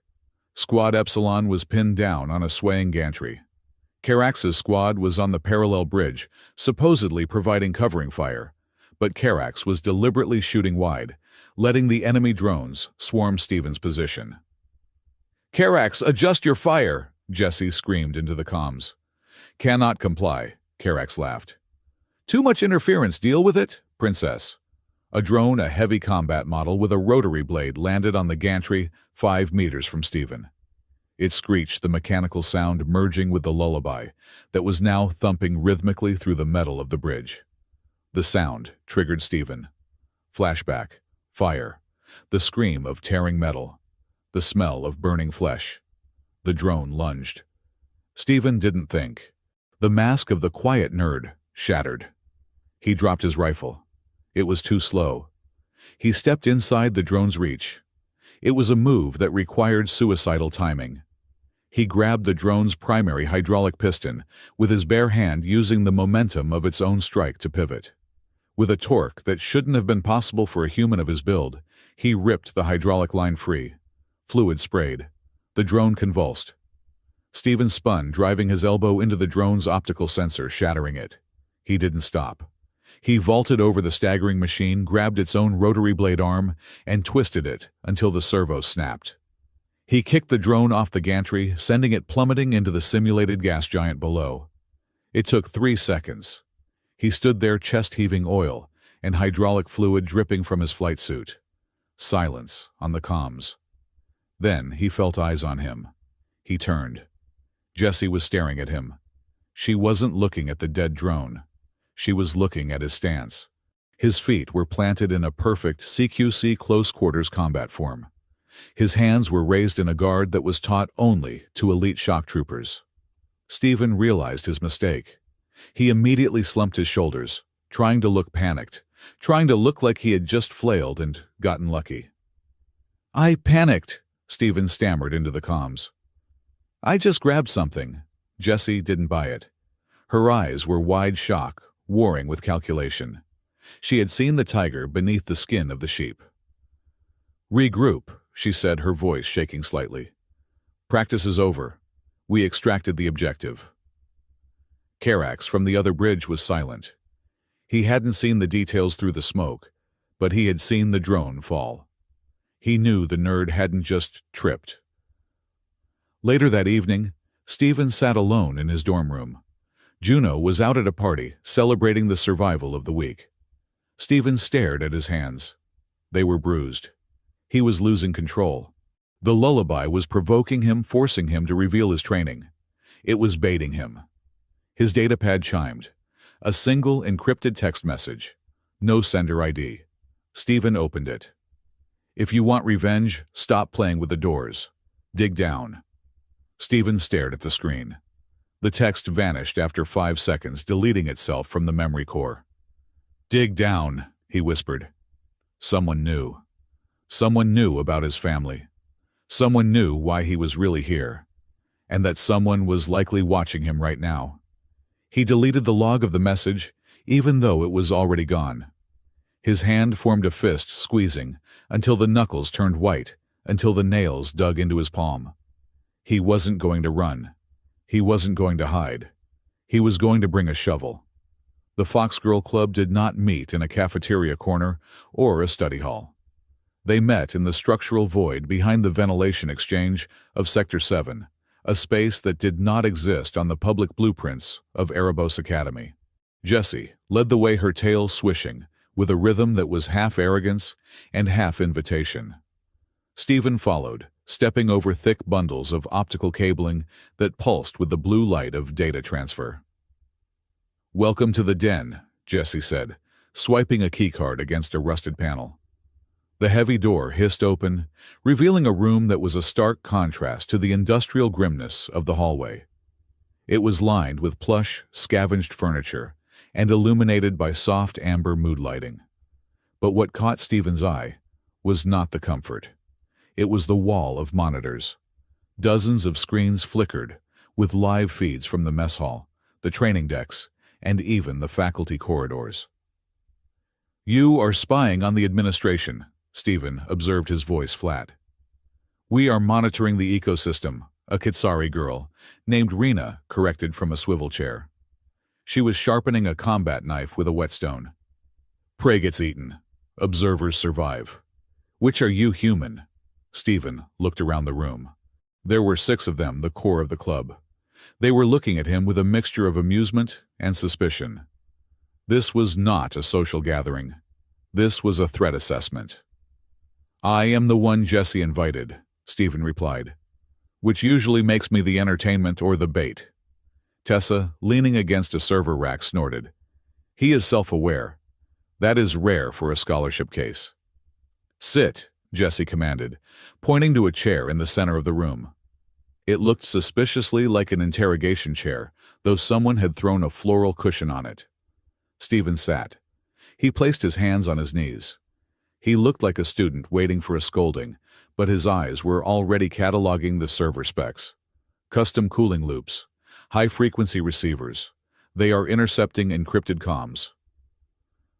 Squad Epsilon was pinned down on a swaying gantry. Karax's squad was on the parallel bridge, supposedly providing covering fire, but Karax was deliberately shooting wide, letting the enemy drones swarm Stephen's position. Karax, adjust your fire! Jessie screamed into the comms. Cannot comply, Karax laughed. Too much interference, deal with it, Princess. A drone, a heavy combat model with a rotary blade, landed on the gantry 5 meters from Stephen. It screeched, the mechanical sound merging with the lullaby that was now thumping rhythmically through the metal of the bridge. The sound triggered Stephen. Flashback, fire, the scream of tearing metal, the smell of burning flesh. The drone lunged. Stephen didn't think. The mask of the quiet nerd shattered. He dropped his rifle. It was too slow. He stepped inside the drone's reach. It was a move that required suicidal timing. He grabbed the drone's primary hydraulic piston with his bare hand, using the momentum of its own strike to pivot. With a torque that shouldn't have been possible for a human of his build, he ripped the hydraulic line free. Fluid sprayed. The drone convulsed. Stephen spun, driving his elbow into the drone's optical sensor, shattering it. He didn't stop. He vaulted over the staggering machine, grabbed its own rotary blade arm, and twisted it until the servo snapped. He kicked the drone off the gantry, sending it plummeting into the simulated gas giant below. It took 3 seconds. He stood there, chest heaving, oil and hydraulic fluid dripping from his flight suit. Silence on the comms. Then he felt eyes on him. He turned. Jessie was staring at him. She wasn't looking at the dead drone. She was looking at his stance. His feet were planted in a perfect CQC close-quarters combat form. His hands were raised in a guard that was taught only to elite shock troopers. Stephen realized his mistake. He immediately slumped his shoulders, trying to look panicked, trying to look like he had just flailed and gotten lucky. I panicked, Stephen stammered into the comms. I just grabbed something. Jessie didn't buy it. Her eyes were wide shock, warring with calculation. She had seen the tiger beneath the skin of the sheep. Regroup, she said, her voice shaking slightly. Practice is over. We extracted the objective. Karax from the other bridge was silent. He hadn't seen the details through the smoke, but he had seen the drone fall. He knew the nerd hadn't just tripped. Later that evening, Stephen sat alone in his dorm room. Juno was out at a party, celebrating the survival of the week. Stephen stared at his hands. They were bruised. He was losing control. The lullaby was provoking him, forcing him to reveal his training. It was baiting him. His datapad chimed. A single encrypted text message. No sender ID. Stephen opened it. If you want revenge, stop playing with the doors. Dig down. Stephen stared at the screen. The text vanished after 5 seconds, deleting itself from the memory core. Dig down, he whispered. Someone knew. Someone knew about his family. Someone knew why he was really here. And that someone was likely watching him right now. He deleted the log of the message, even though it was already gone. His hand formed a fist, squeezing, until the knuckles turned white, until the nails dug into his palm. He wasn't going to run. He wasn't going to hide. He was going to bring a shovel. The Fox Girl Club did not meet in a cafeteria corner or a study hall. They met in the structural void behind the ventilation exchange of Sector 7, a space that did not exist on the public blueprints of Erebos Academy. Jessie led the way, her tail swishing, with a rhythm that was half arrogance and half invitation. Stephen followed, stepping over thick bundles of optical cabling that pulsed with the blue light of data transfer. "Welcome to the den," Jessie said, swiping a keycard against a rusted panel. The heavy door hissed open, revealing a room that was a stark contrast to the industrial grimness of the hallway. It was lined with plush, scavenged furniture and illuminated by soft amber mood lighting. But what caught Stephen's eye was not the comfort. It was the wall of monitors. Dozens of screens flickered, with live feeds from the mess hall, the training decks, and even the faculty corridors. "You are spying on the administration," Stephen observed, his voice flat. "We are monitoring the ecosystem," a Kitsari girl, named Rena, corrected from a swivel chair. She was sharpening a combat knife with a whetstone. "Prey gets eaten. Observers survive. Which are you, human?" Stephen looked around the room. There were 6 of them, the core of the club. They were looking at him with a mixture of amusement and suspicion. This was not a social gathering. This was a threat assessment. "I am the one Jessie invited," Stephen replied, "which usually makes me the entertainment or the bait." Tessa, leaning against a server rack, snorted. "He is self-aware. That is rare for a scholarship case." "Sit," Jessie commanded, pointing to a chair in the center of the room. It looked suspiciously like an interrogation chair, though someone had thrown a floral cushion on it. Stephen sat. He placed his hands on his knees. He looked like a student waiting for a scolding, but his eyes were already cataloging the server specs. Custom cooling loops, high-frequency receivers. They are intercepting encrypted comms.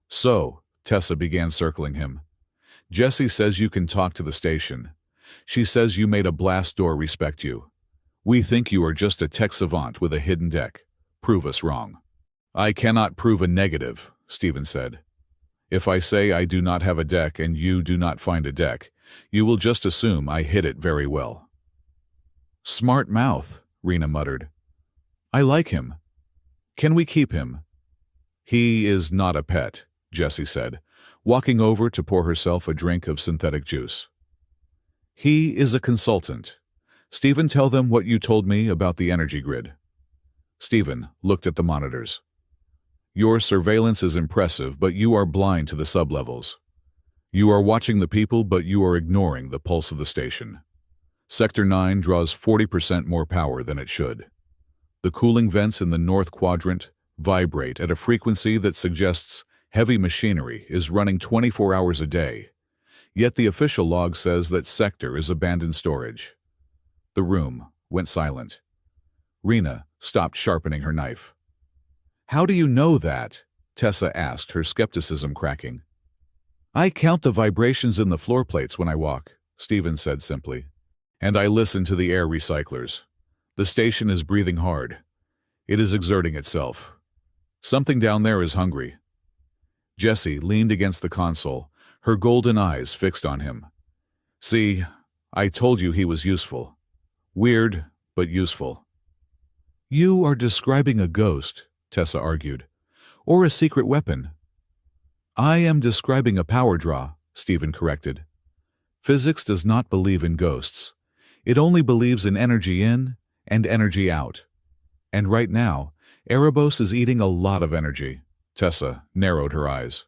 "So," Tessa began, circling him, "Jessie says you can talk to the station. She says you made a blast door respect you. We think you are just a tech savant with a hidden deck. Prove us wrong." "I cannot prove a negative," Stephen said. "If I say I do not have a deck and you do not find a deck, you will just assume I hid it very well." "Smart mouth," Rena muttered. "I like him. Can we keep him?" "He is not a pet," Jessie said, walking over to pour herself a drink of synthetic juice. "He is a consultant. Stephen, tell them what you told me about the energy grid." Stephen looked at the monitors. "Your surveillance is impressive, but you are blind to the sublevels. You are watching the people, but you are ignoring the pulse of the station. Sector 9 draws 40% more power than it should. The cooling vents in the north quadrant vibrate at a frequency that suggests heavy machinery is running 24 hours a day, yet the official log says that sector is abandoned storage." The room went silent. Rena stopped sharpening her knife. "How do you know that?" Tessa asked, her skepticism cracking. "I count the vibrations in the floor plates when I walk," Stephen said simply. "And I listen to the air recyclers. The station is breathing hard. It is exerting itself. Something down there is hungry." Jessie leaned against the console, her golden eyes fixed on him. "See, I told you he was useful. Weird, but useful." "You are describing a ghost," Tessa argued, "or a secret weapon." "I am describing a power draw," Stephen corrected. "Physics does not believe in ghosts. It only believes in energy in and energy out. And right now, Erebos is eating a lot of energy." Tessa narrowed her eyes.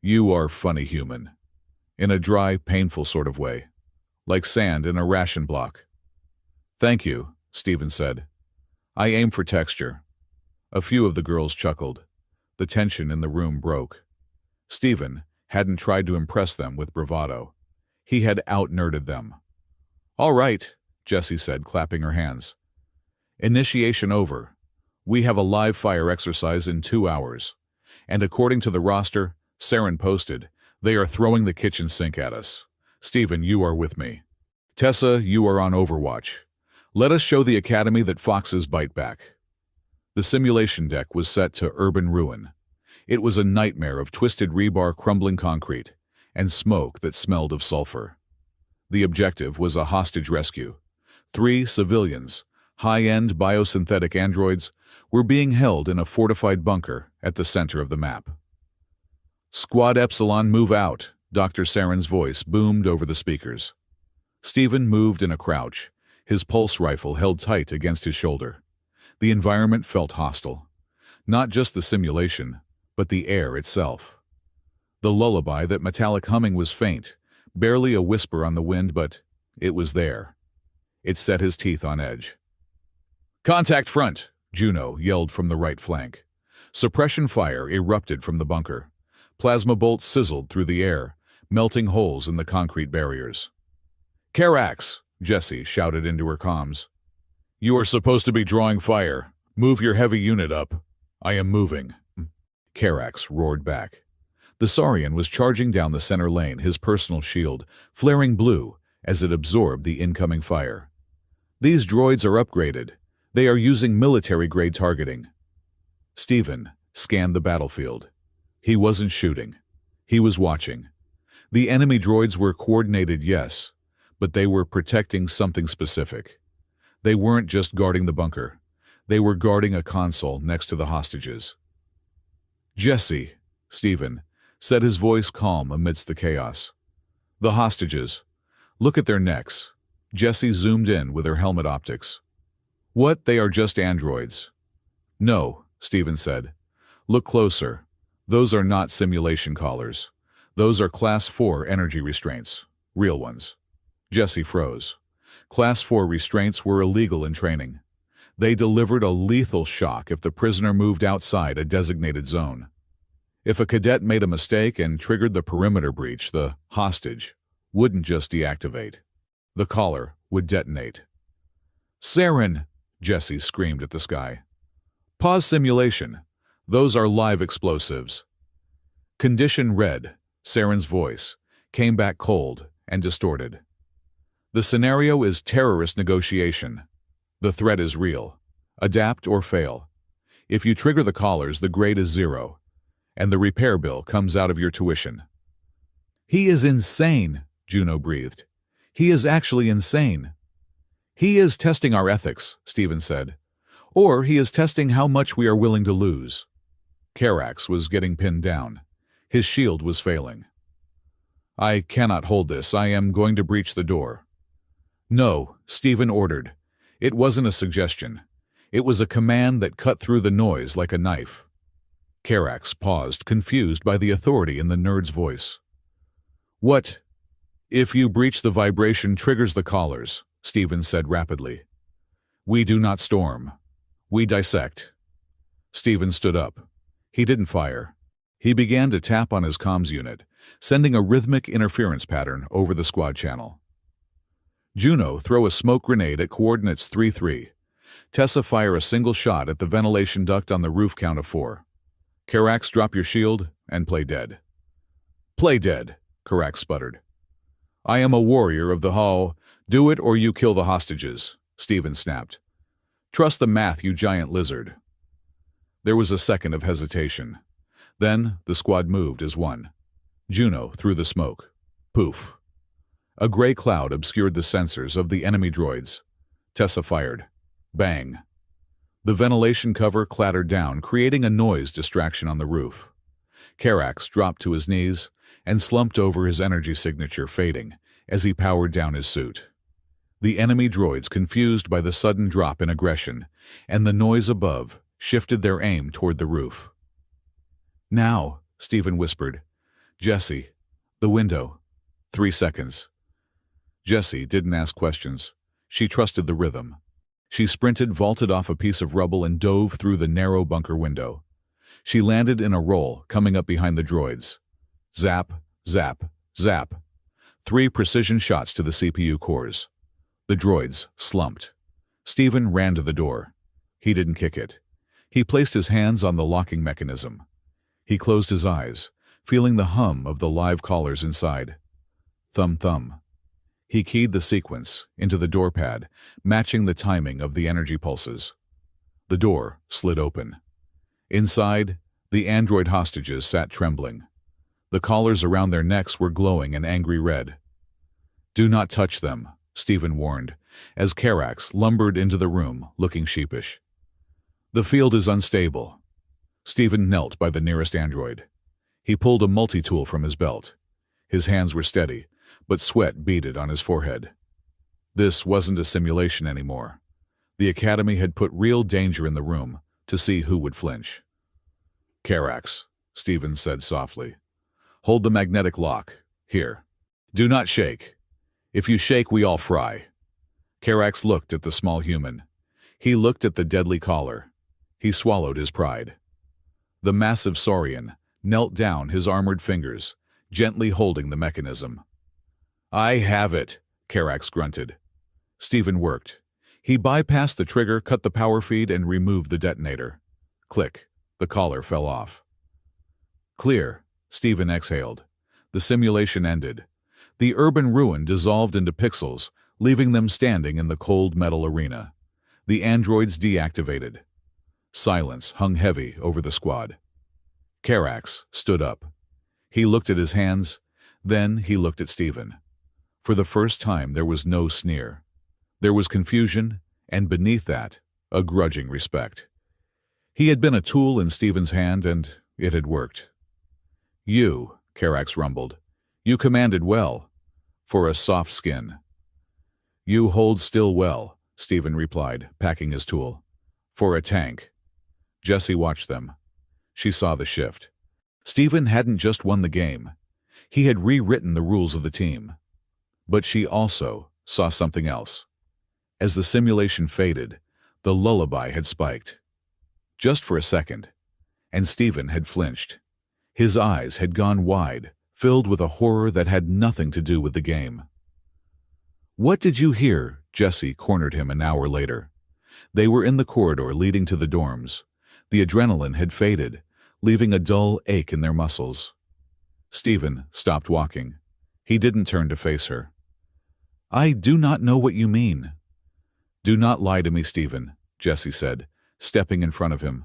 "You are funny, human. In a dry, painful sort of way. Like sand in a ration block." "Thank you," Stephen said. "I aim for texture." A few of the girls chuckled. The tension in the room broke. Stephen hadn't tried to impress them with bravado. He had out-nerded them. "All right," Jessie said, clapping her hands. "Initiation over. We have a live fire exercise in 2 hours. And according to the roster, Saren posted, they are throwing the kitchen sink at us. Stephen, you are with me. Tessa, you are on Overwatch. Let us show the Academy that foxes bite back." The simulation deck was set to urban ruin. It was a nightmare of twisted rebar crumbling concrete and smoke that smelled of sulfur. The objective was a hostage rescue. 3 civilians, high-end biosynthetic androids, were being held in a fortified bunker at the center of the map. "Squad Epsilon, move out," Dr. Saren's voice boomed over the speakers. Stephen moved in a crouch, his pulse rifle held tight against his shoulder. The environment felt hostile. Not just the simulation, but the air itself. The lullaby, that metallic humming, was faint, barely a whisper on the wind, but it was there. It set his teeth on edge. "Contact front!" Juno yelled from the right flank. Suppression fire erupted from the bunker. Plasma bolts sizzled through the air, melting holes in the concrete barriers. "Carax!" Jessie shouted into her comms. "You are supposed to be drawing fire. Move your heavy unit up." "I am moving." Carax roared back. The Saurian was charging down the center lane, his personal shield flaring blue as it absorbed the incoming fire. "These droids are upgraded. They are using military-grade targeting." Stephen scanned the battlefield. He wasn't shooting. He was watching. The enemy droids were coordinated, yes, but they were protecting something specific. They weren't just guarding the bunker. They were guarding a console next to the hostages. "Jessie," Stephen said, his voice calm amidst the chaos. "The hostages. Look at their necks." Jessie zoomed in with her helmet optics. "What? They are just androids." "No," Stephen said. "Look closer. Those are not simulation collars. Those are Class 4 energy restraints. Real ones." Jessie froze. Class 4 restraints were illegal in training. They delivered a lethal shock if the prisoner moved outside a designated zone. If a cadet made a mistake and triggered the perimeter breach, the hostage wouldn't just deactivate. The collar would detonate. "Saren!" Jessie screamed at the sky. "Pause simulation. Those are live explosives." "Condition red," Saren's voice came back cold and distorted. "The scenario is terrorist negotiation. The threat is real. Adapt or fail. If you trigger the collars, the grade is 0, and the repair bill comes out of your tuition." "He is insane," Juno breathed. "He is actually insane." "He is testing our ethics," Stephen said. "Or he is testing how much we are willing to lose." Carax was getting pinned down. His shield was failing. "I cannot hold this. I am going to breach the door." "No," Stephen ordered. It wasn't a suggestion. It was a command that cut through the noise like a knife. Carax paused, confused by the authority in the nerd's voice. "What?" "If you breach, the vibration triggers the collars," Stephen said rapidly. "We do not storm. We dissect." Stephen stood up. He didn't fire. He began to tap on his comms unit, sending a rhythmic interference pattern over the squad channel. "Juno, throw a smoke grenade at coordinates 3-3. Tessa, fire a single shot at the ventilation duct on the roof, count of 4. Carax, drop your shield and play dead." "Play dead," Carax sputtered. "I am a warrior of the Hall. Do it or you kill the hostages," Stephen snapped. "Trust the math, you giant lizard." There was a second of hesitation. Then the squad moved as one. Juno threw the smoke. Poof. A gray cloud obscured the sensors of the enemy droids. Tessa fired. Bang. The ventilation cover clattered down, creating a noise distraction on the roof. Carax dropped to his knees and slumped over, his energy signature fading as he powered down his suit. The enemy droids, confused by the sudden drop in aggression and the noise above, shifted their aim toward the roof. "Now," Stephen whispered. "Jessie, the window. 3 seconds." Jessie didn't ask questions. She trusted the rhythm. She sprinted, vaulted off a piece of rubble, and dove through the narrow bunker window. She landed in a roll, coming up behind the droids. Zap, zap, zap. 3 precision shots to the CPU cores. The droids slumped. Stephen ran to the door. He didn't kick it. He placed his hands on the locking mechanism. He closed his eyes, feeling the hum of the live collars inside. Thumb, thumb. He keyed the sequence into the door pad, matching the timing of the energy pulses. The door slid open. Inside, The android hostages sat trembling. The collars around their necks were glowing an angry red. "Do not touch them," Stephen warned, as Carax lumbered into the room, looking sheepish. "The field is unstable." Stephen knelt by the nearest android. He pulled a multi-tool from his belt. His hands were steady, but sweat beaded on his forehead. This wasn't a simulation anymore. The Academy had put real danger in the room to see who would flinch. "Carax," Stephen said softly. "Hold the magnetic lock. Here. Do not shake. If you shake, we all fry." Carax looked at the small human. He looked at the deadly collar. He swallowed his pride. The massive Saurian knelt down, his armored fingers, gently holding the mechanism. "I have it," Carax grunted. Stephen worked. He bypassed the trigger, cut the power feed, and removed the detonator. Click. The collar fell off. "Clear," Stephen exhaled. The simulation ended. The urban ruin dissolved into pixels, leaving them standing in the cold metal arena. The androids deactivated. Silence hung heavy over the squad. Carax stood up. He looked at his hands, then he looked at Stephen. For the first time there was no sneer. There was confusion, and beneath that, a grudging respect. He had been a tool in Stephen's hand, and it had worked. "You," Carax rumbled. "You commanded well, for a soft skin." "You hold still well," Stephen replied, packing his tool. "For a tank." Jessie watched them. She saw the shift. Stephen hadn't just won the game. He had rewritten the rules of the team. But she also saw something else. As the simulation faded, the lullaby had spiked. Just for a second, and Stephen had flinched. His eyes had gone wide, filled with a horror that had nothing to do with the game. "What did you hear?" Jessie cornered him an hour later. They were in the corridor leading to the dorms. The adrenaline had faded, leaving a dull ache in their muscles. Stephen stopped walking. He didn't turn to face her. "I do not know what you mean." "Do not lie to me, Stephen," Jessie said, stepping in front of him.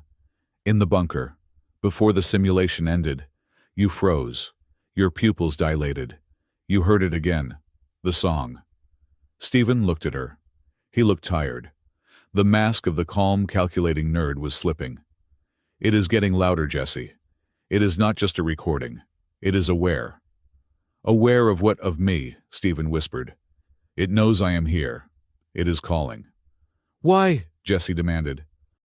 "In the bunker, before the simulation ended, you froze. Your pupils dilated. You heard it again. The song." Stephen looked at her. He looked tired. The mask of the calm, calculating nerd was slipping. "It is getting louder, Jessie. It is not just a recording. It is aware." "Aware of what of me?" Stephen whispered. "It knows I am here. It is calling." "Why?" Jessie demanded.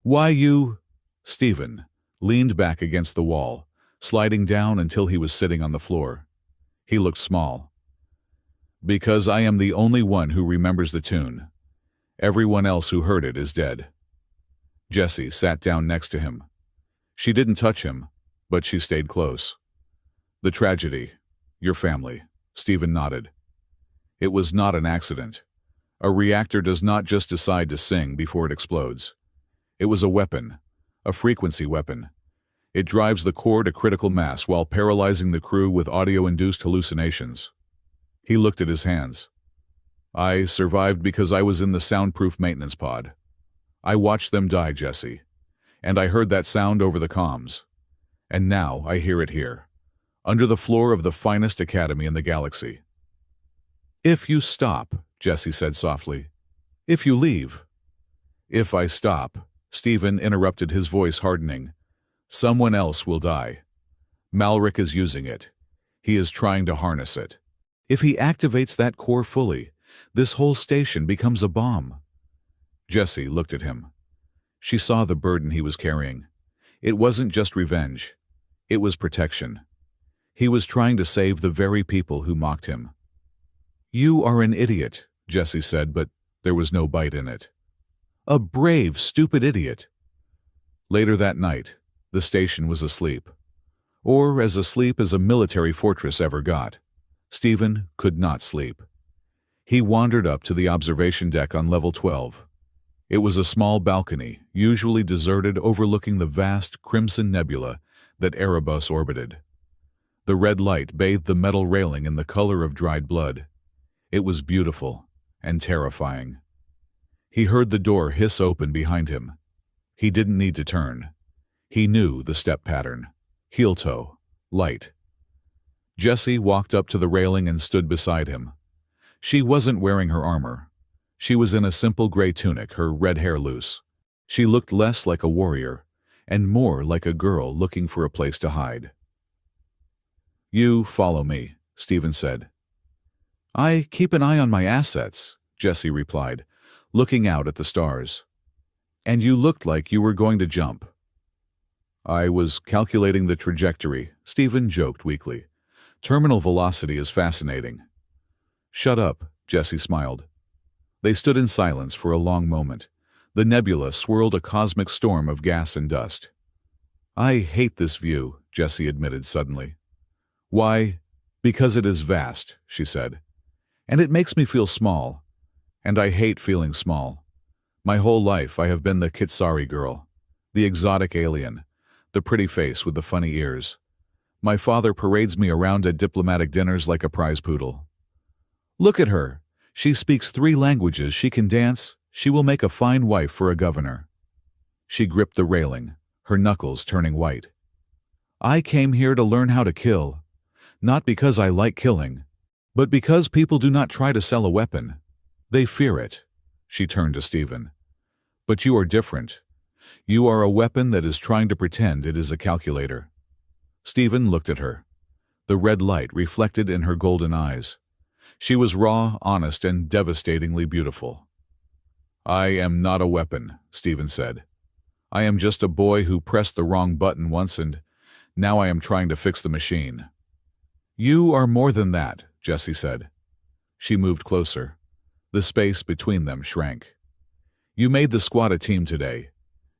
"Why you—" Stephen leaned back against the wall, sliding down until he was sitting on the floor. He looked small. "Because I am the only one who remembers the tune. Everyone else who heard it is dead." Jessie sat down next to him. She didn't touch him, but she stayed close. "The tragedy. Your family." Stephen nodded. "It was not an accident. A reactor does not just decide to sing before it explodes. It was a weapon, a frequency weapon. It drives the core to critical mass while paralyzing the crew with audio-induced hallucinations." He looked at his hands. "I survived because I was in the soundproof maintenance pod. I watched them die, Jessie, and I heard that sound over the comms. And now I hear it here, under the floor of the finest academy in the galaxy." "If you stop," Jessie said softly. "If you leave." "If I stop," Stephen interrupted, his voice hardening, "someone else will die. Malric is using it. He is trying to harness it. If he activates that core fully, this whole station becomes a bomb." Jessie looked at him. She saw the burden he was carrying. It wasn't just revenge. It was protection. He was trying to save the very people who mocked him. "You are an idiot," Jessie said, but there was no bite in it. "A brave, stupid idiot." Later that night, the station was asleep. Or as asleep as a military fortress ever got. Stephen could not sleep. He wandered up to the observation deck on level 12. It was a small balcony, usually deserted, overlooking the vast crimson nebula that Erebos orbited. The red light bathed the metal railing in the color of dried blood. It was beautiful and terrifying. He heard the door hiss open behind him. He didn't need to turn. He knew the step pattern. Heel toe. Light. Jessie walked up to the railing and stood beside him. She wasn't wearing her armor. She was in a simple gray tunic, her red hair loose. She looked less like a warrior, and more like a girl looking for a place to hide. "You follow me," Stephen said. "I keep an eye on my assets," Jessie replied, looking out at the stars. "And you looked like you were going to jump." "I was calculating the trajectory," Stephen joked weakly. "Terminal velocity is fascinating." "Shut up," Jessie smiled. They stood in silence for a long moment. The nebula swirled a cosmic storm of gas and dust. "I hate this view," Jessie admitted suddenly. "Why?" "Because it is vast," she said. "And it makes me feel small. And I hate feeling small. My whole life I have been the Kitsari girl, the exotic alien, the pretty face with the funny ears. My father parades me around at diplomatic dinners like a prize poodle. Look at her. She speaks 3 languages, she can dance, she will make a fine wife for a governor." She gripped the railing, her knuckles turning white. "I came here to learn how to kill. Not because I like killing, but because people do not try to sell a weapon. They fear it." She turned to Stephen. "But you are different. You are a weapon that is trying to pretend it is a calculator." Stephen looked at her. The red light reflected in her golden eyes. She was raw, honest, and devastatingly beautiful. "I am not a weapon," Stephen said. "I am just a boy who pressed the wrong button once and now I am trying to fix the machine." "You are more than that," Jessie said. She moved closer. The space between them shrank. "You made the squad a team today.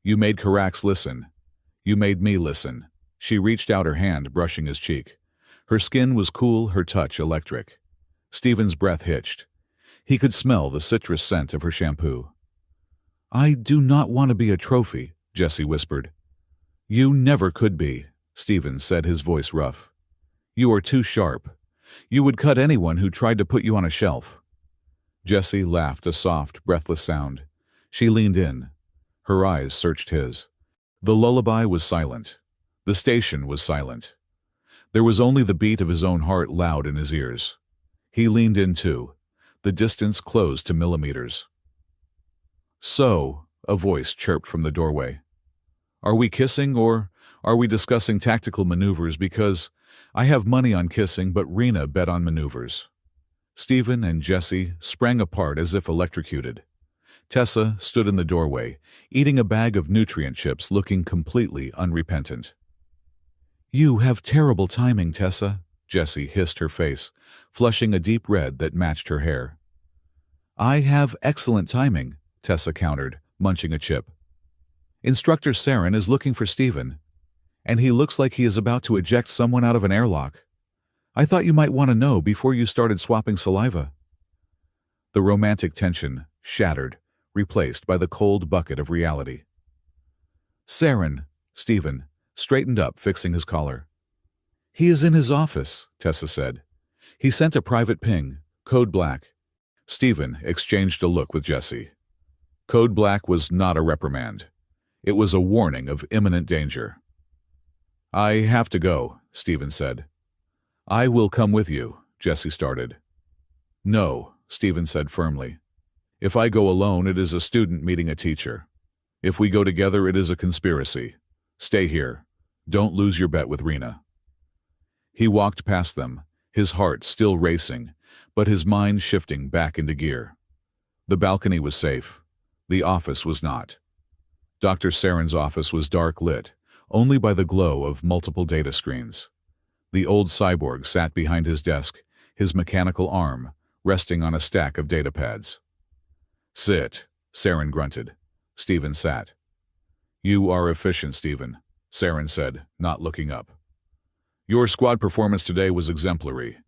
You made Karax listen. You made me listen." She reached out her hand, brushing his cheek. Her skin was cool, her touch electric. Stephen's breath hitched. He could smell the citrus scent of her shampoo. "I do not want to be a trophy," Jessie whispered. "You never could be," Stephen said, his voice rough. "You are too sharp. You would cut anyone who tried to put you on a shelf." Jessie laughed, a soft, breathless sound. She leaned in. Her eyes searched his. The lullaby was silent. The station was silent. There was only the beat of his own heart loud in his ears. He leaned in too. The distance closed to millimeters. "So," a voice chirped from the doorway. "Are we kissing or are we discussing tactical maneuvers? Because I have money on kissing, but Rena bet on maneuvers." Stephen and Jessie sprang apart as if electrocuted. Tessa stood in the doorway, eating a bag of nutrient chips, looking completely unrepentant. "You have terrible timing, Tessa," Jessie hissed, her face flushing a deep red that matched her hair. "I have excellent timing," Tessa countered, munching a chip. "Instructor Saren is looking for Stephen, and he looks like he is about to eject someone out of an airlock. I thought you might want to know before you started swapping saliva." The romantic tension shattered, replaced by the cold bucket of reality. "Saren," Stephen straightened up, fixing his collar. "He is in his office," Tessa said. "He sent a private ping, code black." Stephen exchanged a look with Jessie. Code black was not a reprimand. It was a warning of imminent danger. "I have to go," Stephen said. "I will come with you," Jessie started. "No," Stephen said firmly. "If I go alone, it is a student meeting a teacher. If we go together, it is a conspiracy. Stay here. Don't lose your bet with Rena." He walked past them, his heart still racing, but his mind shifting back into gear. The balcony was safe. The office was not. Dr. Saren's office was dark lit, only by the glow of multiple data screens. The old cyborg sat behind his desk, his mechanical arm resting on a stack of data pads. "Sit," Saren grunted. Stephen sat. "You are efficient, Stephen," Saren said, not looking up. "Your squad performance today was exemplary.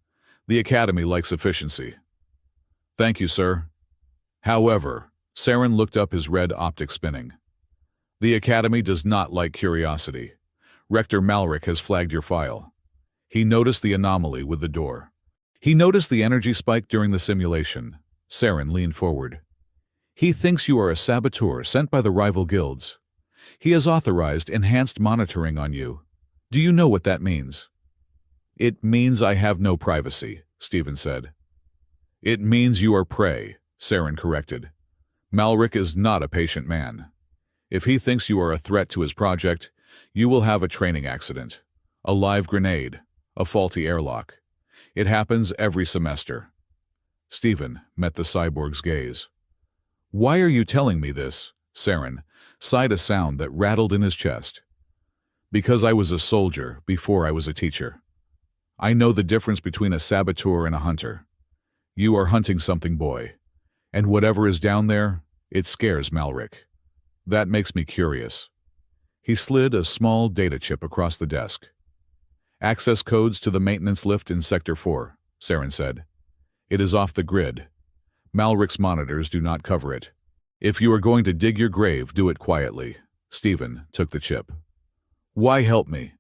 The Academy likes efficiency." "Thank you, sir." "However," Saren looked up, his red optic spinning. "The Academy does not like curiosity. Rector Malric has flagged your file. He noticed the anomaly with the door. He noticed the energy spike during the simulation." Saren leaned forward. "He thinks you are a saboteur sent by the rival guilds. He has authorized enhanced monitoring on you. Do you know what that means?" "It means I have no privacy," Stephen said. "It means you are prey," Saren corrected. "Malric is not a patient man. If he thinks you are a threat to his project, you will have a training accident, a live grenade, a faulty airlock. It happens every semester." Stephen met the cyborg's gaze. "Why are you telling me this?" Saren sighed, a sound that rattled in his chest. "Because I was a soldier before I was a teacher. I know the difference between a saboteur and a hunter. You are hunting something, boy. And whatever is down there, it scares Malric. That makes me curious." He slid a small data chip across the desk. "Access codes to the maintenance lift in Sector 4, Saren said. "It is off the grid. Malric's monitors do not cover it. If you are going to dig your grave, do it quietly." Stephen took the chip. "Why help me?"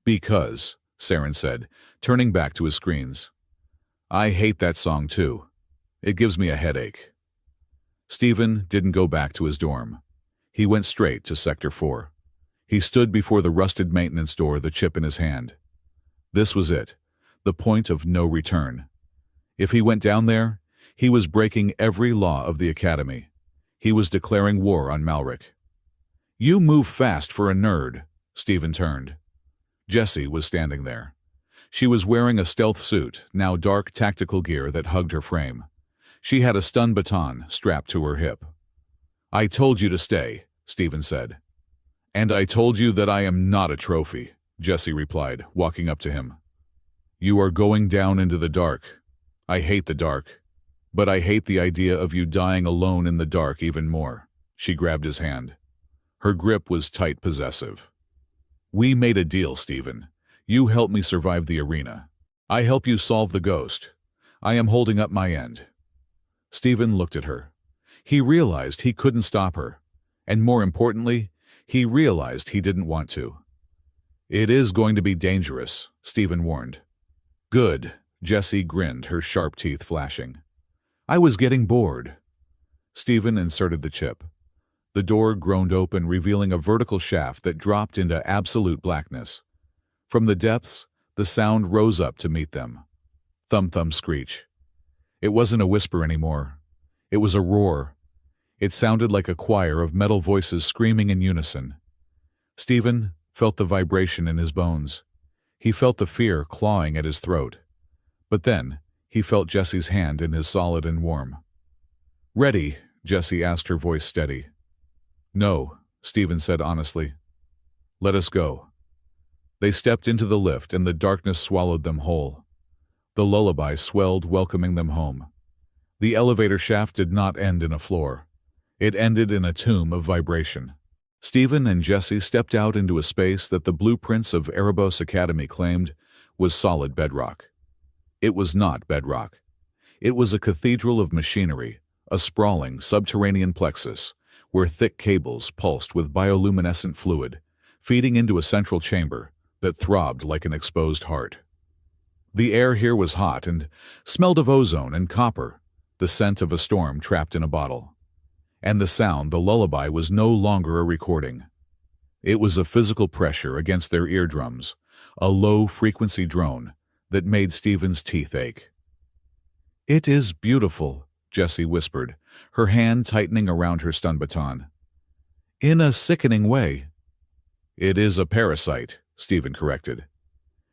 "Because," Saren said, turning back to his screens. "I hate that song too. It gives me a headache." Stephen didn't go back to his dorm. He went straight to Sector 4. He stood before the rusted maintenance door, the chip in his hand. This was it, the point of no return. If he went down there, he was breaking every law of the Academy. He was declaring war on Malric. "You move fast for a nerd." Stephen turned. Jessie was standing there. She was wearing a stealth suit, now dark tactical gear that hugged her frame. She had a stun baton strapped to her hip. "I told you to stay," Stephen said. "And I told you that I am not a trophy," Jessie replied, walking up to him. "You are going down into the dark. I hate the dark. But I hate the idea of you dying alone in the dark even more." She grabbed his hand. Her grip was tight, possessive. "We made a deal, Stephen. You help me survive the arena. I help you solve the ghost. I am holding up my end." Stephen looked at her. He realized he couldn't stop her. And more importantly, he realized he didn't want to. "It is going to be dangerous," Stephen warned. "Good," Jessie grinned, her sharp teeth flashing. "I was getting bored." Stephen inserted the chip. The door groaned open, revealing a vertical shaft that dropped into absolute blackness. From the depths, the sound rose up to meet them. Thump-thump screech. It wasn't a whisper anymore. It was a roar. It sounded like a choir of metal voices screaming in unison. Stephen felt the vibration in his bones. He felt the fear clawing at his throat. But then, he felt Jessie's hand in his, solid and warm. "Ready?" Jessie asked, her voice steady. "No," Stephen said honestly. "Let us go." They stepped into the lift and the darkness swallowed them whole. The lullaby swelled, welcoming them home. The elevator shaft did not end in a floor. It ended in a tomb of vibration. Stephen and Jessie stepped out into a space that the blueprints of Erebos Academy claimed was solid bedrock. It was not bedrock. It was a cathedral of machinery, a sprawling subterranean plexus, where thick cables pulsed with bioluminescent fluid, feeding into a central chamber that throbbed like an exposed heart. The air here was hot and smelled of ozone and copper, the scent of a storm trapped in a bottle. And the sound, the lullaby, was no longer a recording. It was a physical pressure against their eardrums, a low-frequency drone that made Stephen's teeth ache. "It is beautiful," Jessie whispered, her hand tightening around her stun baton. "In a sickening way." "It is a parasite," Stephen corrected.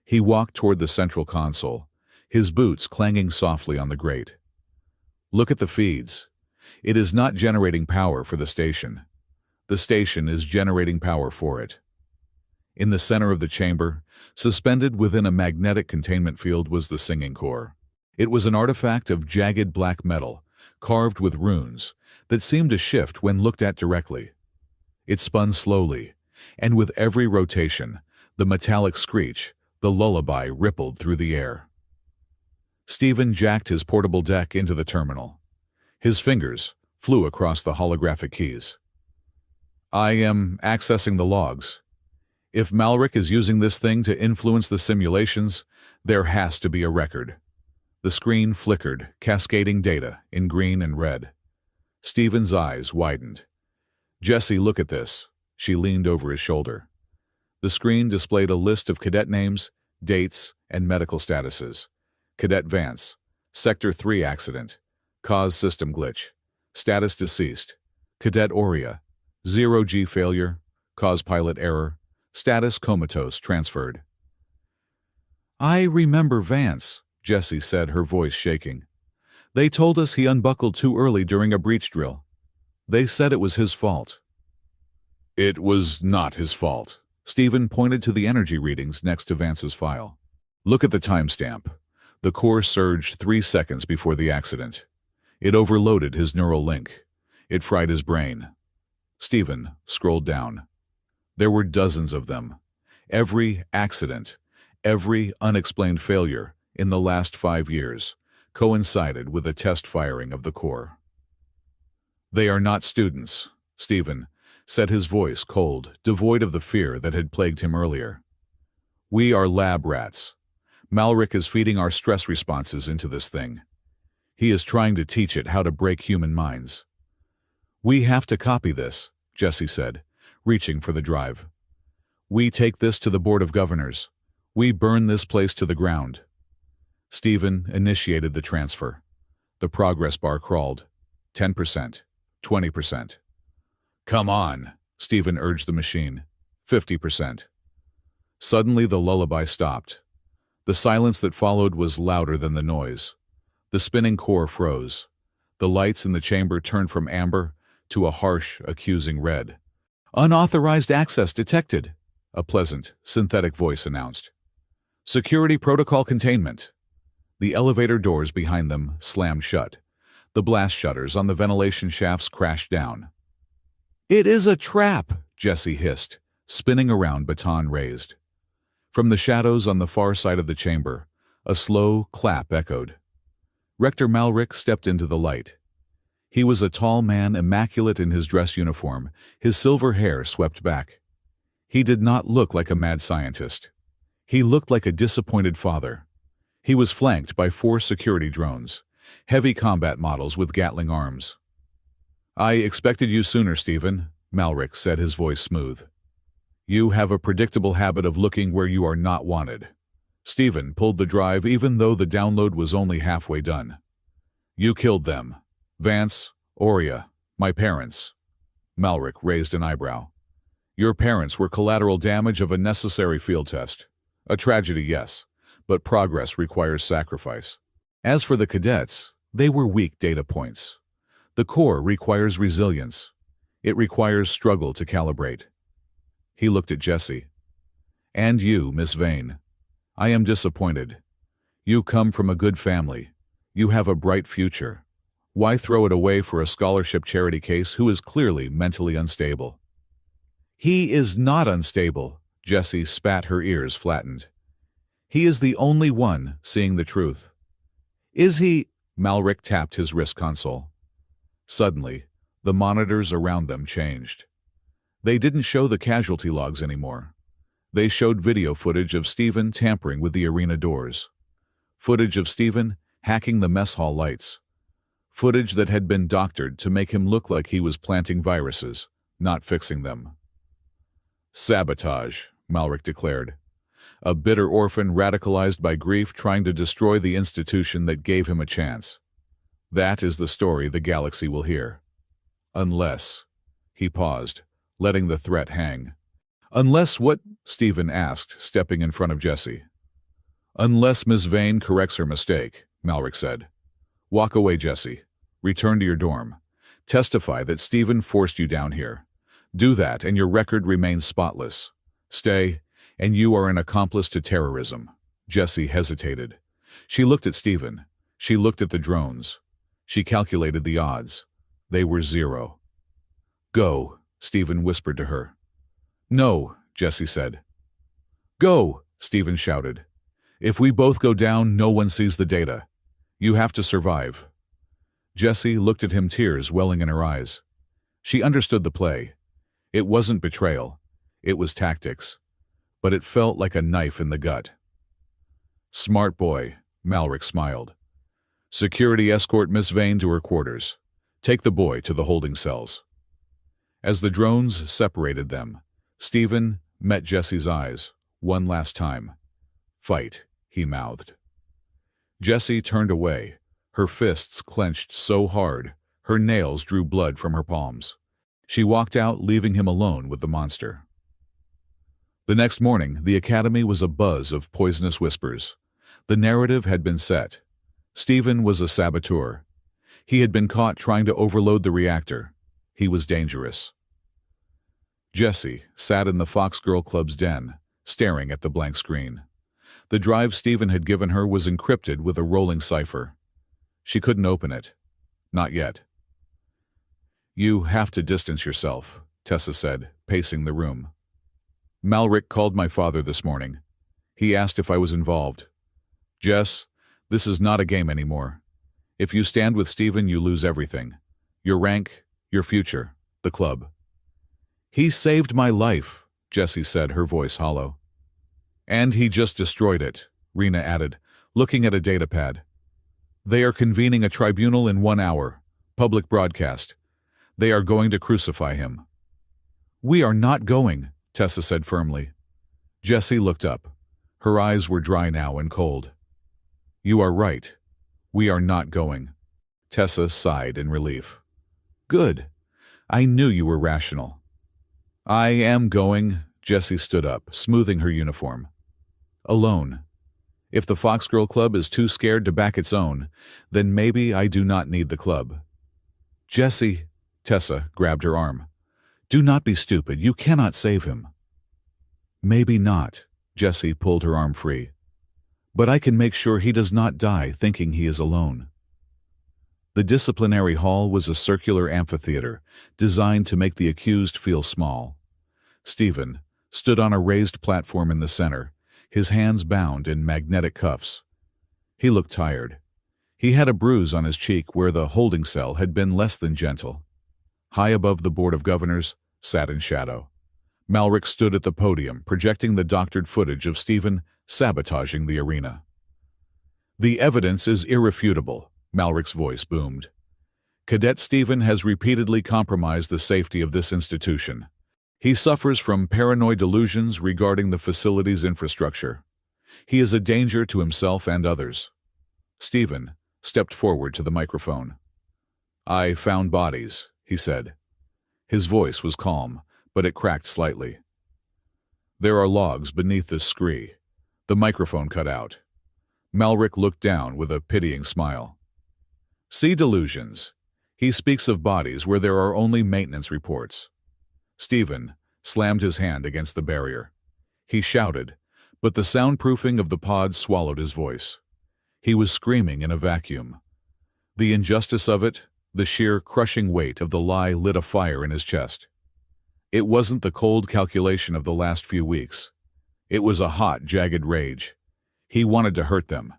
He walked toward the central console, his boots clanging softly on the grate. "Look at the feeds. It is not generating power for the station. The station is generating power for it." In the center of the chamber, suspended within a magnetic containment field, was the singing core. It was an artifact of jagged black metal, carved with runes, that seemed to shift when looked at directly. It spun slowly, and with every rotation, the metallic screech, the lullaby, rippled through the air. Stephen jacked his portable deck into the terminal. His fingers flew across the holographic keys. "I am accessing the logs. If Malric is using this thing to influence the simulations, there has to be a record." The screen flickered, cascading data in green and red. Stephen's eyes widened. "Jessie, look at this." She leaned over his shoulder. The screen displayed a list of cadet names, dates, and medical statuses. Cadet Vance, Sector 3 accident. Cause system glitch. Status deceased. Cadet Aurea, 0G failure. Cause pilot error. Status comatose transferred. "I remember Vance," Jessie said, her voice shaking. "They told us he unbuckled too early during a breach drill. They said it was his fault." "It was not his fault." Stephen pointed to the energy readings next to Vance's file. "Look at the timestamp. The core surged 3 seconds before the accident. It overloaded his neural link. It fried his brain." Stephen scrolled down. There were dozens of them. Every accident, every unexplained failure in the last 5 years coincided with a test firing of the core. "They are not students," Stephen said, his voice cold, devoid of the fear that had plagued him earlier. "We are lab rats. Malric is feeding our stress responses into this thing. He is trying to teach it how to break human minds." "We have to copy this," Jessie said, reaching for the drive. "We take this to the Board of Governors. We burn this place to the ground." Stephen initiated the transfer. The progress bar crawled. 10%, 20%. "Come on," Stephen urged the machine. 50%. Suddenly the lullaby stopped. The silence that followed was louder than the noise. The spinning core froze. The lights in the chamber turned from amber to a harsh, accusing red. "Unauthorized access detected," a pleasant, synthetic voice announced. "Security protocol containment." The elevator doors behind them slammed shut. The blast shutters on the ventilation shafts crashed down. "It is a trap," Jessie hissed, spinning around, baton raised. From the shadows on the far side of the chamber, a slow clap echoed. Rector Malric stepped into the light. He was a tall man, immaculate in his dress uniform, his silver hair swept back. He did not look like a mad scientist. He looked like a disappointed father. He was flanked by 4 security drones, heavy combat models with Gatling arms. "I expected you sooner, Stephen," Malric said, his voice smooth. "You have a predictable habit of looking where you are not wanted." Stephen pulled the drive even though the download was only halfway done. "You killed them. Vance, Aurea, my parents." Malric raised an eyebrow. "Your parents were collateral damage of a necessary field test. A tragedy, yes, but progress requires sacrifice. As for the cadets, they were weak data points. The core requires resilience. It requires struggle to calibrate." He looked at Jessie. "And you, Miss Vane. I am disappointed. You come from a good family. You have a bright future. Why throw it away for a scholarship charity case who is clearly mentally unstable?" "He is not unstable," Jessie spat, her ears flattened. "He is the only one seeing the truth." "Is he?" Malric tapped his wrist console. Suddenly, the monitors around them changed. They didn't show the casualty logs anymore. They showed video footage of Stephen tampering with the arena doors. Footage of Stephen hacking the mess hall lights. Footage that had been doctored to make him look like he was planting viruses, not fixing them. "Sabotage," Malric declared. "A bitter orphan radicalized by grief trying to destroy the institution that gave him a chance. That is the story the galaxy will hear. Unless—" He paused, letting the threat hang. "Unless what?" Stephen asked, stepping in front of Jessie. "Unless Miss Vane corrects her mistake," Malric said. "Walk away, Jessie. Return to your dorm. Testify that Stephen forced you down here. Do that and your record remains spotless. Stay, and you are an accomplice to terrorism." Jessie hesitated. She looked at Stephen. She looked at the drones. She calculated the odds. They were 0. "Go," Stephen whispered to her. "No," Jessie said. "Go," Stephen shouted. "If we both go down, no one sees the data. You have to survive." Jessie looked at him, tears welling in her eyes. She understood the play. It wasn't betrayal. It was tactics. But it felt like a knife in the gut. "Smart boy," Malric smiled. "Security escort Miss Vane to her quarters. Take the boy to the holding cells." As the drones separated them, Stephen met Jesse's eyes one last time. "Fight," he mouthed. Jessie turned away, her fists clenched so hard, her nails drew blood from her palms. She walked out, leaving him alone with the monster. The next morning, the academy was a buzz of poisonous whispers. The narrative had been set. Stephen was a saboteur. He had been caught trying to overload the reactor. He was dangerous. Jessie sat in the Fox Girl Club's den, staring at the blank screen. The drive Stephen had given her was encrypted with a rolling cipher. She couldn't open it. Not yet. "You have to distance yourself," Tessa said, pacing the room. "Malric called my father this morning. He asked if I was involved. Jess, this is not a game anymore. If you stand with Stephen, you lose everything. Your rank, your future, the club." "He saved my life," Jessie said, her voice hollow. "And he just destroyed it," Rena added, looking at a datapad. "They are convening a tribunal in 1 hour. Public broadcast. They are going to crucify him." "We are not going," Tessa said firmly. Jessie looked up. Her eyes were dry now and cold. "You are right. We are not going." Tessa sighed in relief. "Good. I knew you were rational." "I am going." Jessie stood up, smoothing her uniform. "Alone. If the Fox Girl Club is too scared to back its own, then maybe I do not need the club." "Jessie," Tessa grabbed her arm. "Do not be stupid. You cannot save him." "Maybe not." Jessie pulled her arm free. "But I can make sure he does not die thinking he is alone." The disciplinary hall was a circular amphitheater designed to make the accused feel small. Stephen stood on a raised platform in the center, his hands bound in magnetic cuffs. He looked tired. He had a bruise on his cheek where the holding cell had been less than gentle. High above the Board of Governors, sat in shadow. Malric stood at the podium, projecting the doctored footage of Stephen sabotaging the arena. "The evidence is irrefutable," Malric's voice boomed. "Cadet Stephen has repeatedly compromised the safety of this institution. He suffers from paranoid delusions regarding the facility's infrastructure. He is a danger to himself and others." Stephen stepped forward to the microphone. "I found bodies," he said. His voice was calm, but it cracked slightly. "There are logs beneath this scree." The microphone cut out. Malric looked down with a pitying smile. "See delusions. He speaks of bodies where there are only maintenance reports." Stephen slammed his hand against the barrier. He shouted, but the soundproofing of the pod swallowed his voice. He was screaming in a vacuum. The injustice of it, the sheer crushing weight of the lie lit a fire in his chest. It wasn't the cold calculation of the last few weeks. It was a hot, jagged rage. He wanted to hurt them.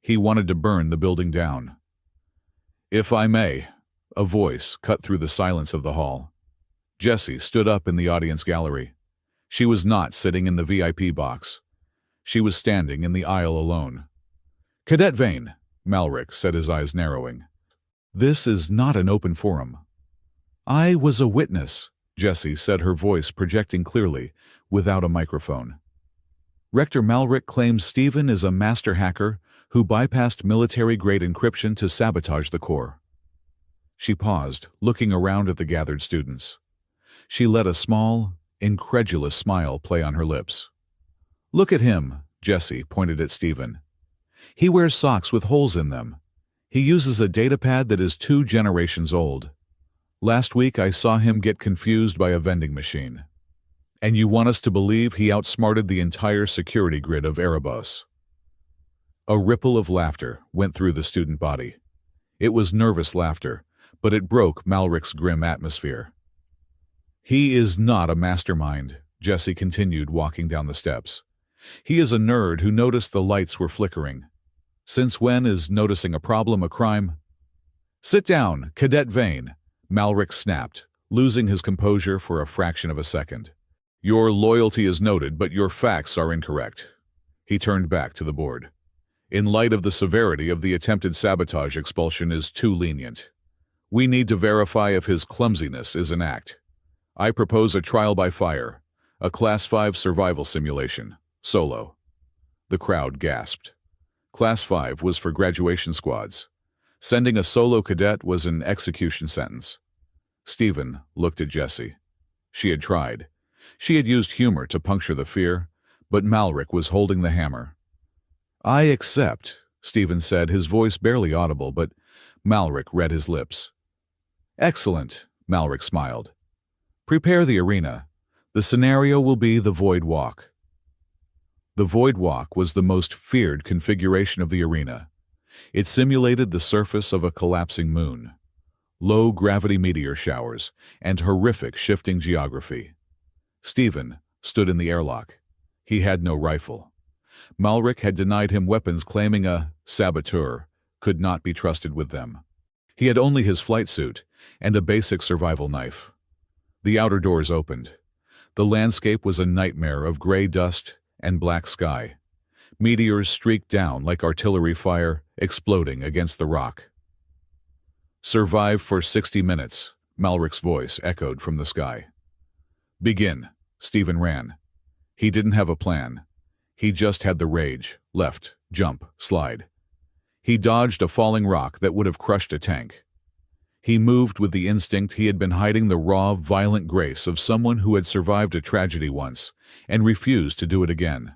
He wanted to burn the building down. "If I may," a voice cut through the silence of the hall. Jessie stood up in the audience gallery. She was not sitting in the VIP box. She was standing in the aisle alone. "Cadet Vane," Malric said, his eyes narrowing. "This is not an open forum." "I was a witness," Jessie said, her voice projecting clearly, without a microphone. "Rector Malric claims Stephen is a master hacker who bypassed military-grade encryption to sabotage the core." She paused, looking around at the gathered students. She let a small, incredulous smile play on her lips. "Look at him," Jessie pointed at Stephen. "He wears socks with holes in them. He uses a datapad that is 2 generations old. Last week I saw him get confused by a vending machine. And you want us to believe he outsmarted the entire security grid of Erebos?" A ripple of laughter went through the student body. It was nervous laughter, but it broke Malric's grim atmosphere. "He is not a mastermind," Jessie continued, walking down the steps. "He is a nerd who noticed the lights were flickering. Since when is noticing a problem a crime?" "Sit down, Cadet Vane," Malric snapped, losing his composure for a fraction of a second. "Your loyalty is noted, but your facts are incorrect." He turned back to the board. "In light of the severity of the attempted sabotage, expulsion is too lenient. We need to verify if his clumsiness is an act. I propose a trial by fire, a Class 5 survival simulation, solo. The crowd gasped. Class 5 was for graduation squads. Sending a solo cadet was an execution sentence. Stephen looked at Jessie. She had tried. She had used humor to puncture the fear, but Malric was holding the hammer. I accept, Stephen said, his voice barely audible, but Malric read his lips. Excellent, Malric smiled. Prepare the arena. The scenario will be the Void Walk. The Void Walk was the most feared configuration of the arena. It simulated the surface of a collapsing moon, low-gravity meteor showers, and horrific shifting geography. Stephen stood in the airlock. He had no rifle. Malric had denied him weapons, claiming a saboteur could not be trusted with them. He had only his flight suit and a basic survival knife. The outer doors opened. The landscape was a nightmare of gray dust and black sky. Meteors streaked down like artillery fire, exploding against the rock. Survive for 60 minutes, Malric's voice echoed from the sky. Begin, Stephen ran. He didn't have a plan. He just had the rage, left, jump, slide. He dodged a falling rock that would have crushed a tank. He moved with the instinct he had been hiding, the raw, violent grace of someone who had survived a tragedy once and refused to do it again.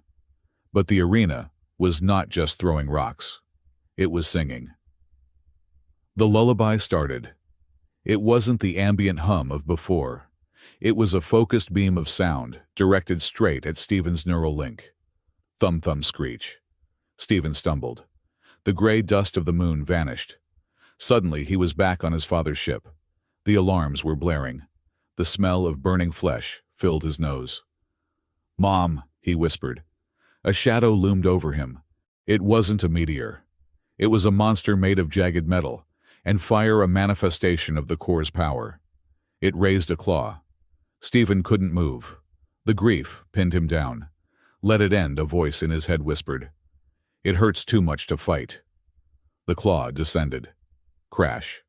But the arena was not just throwing rocks. It was singing. The lullaby started. It wasn't the ambient hum of before. It was a focused beam of sound directed straight at Stephen's neural link. Thump-thump screech. Stephen stumbled. The gray dust of the moon vanished. Suddenly he was back on his father's ship. The alarms were blaring. The smell of burning flesh filled his nose. "Mom," he whispered. A shadow loomed over him. It wasn't a meteor. It was a monster made of jagged metal, and fire a manifestation of the core's power. It raised a claw. Stephen couldn't move. The grief pinned him down. "Let it end," a voice in his head whispered. "It hurts too much to fight." The claw descended. Crash.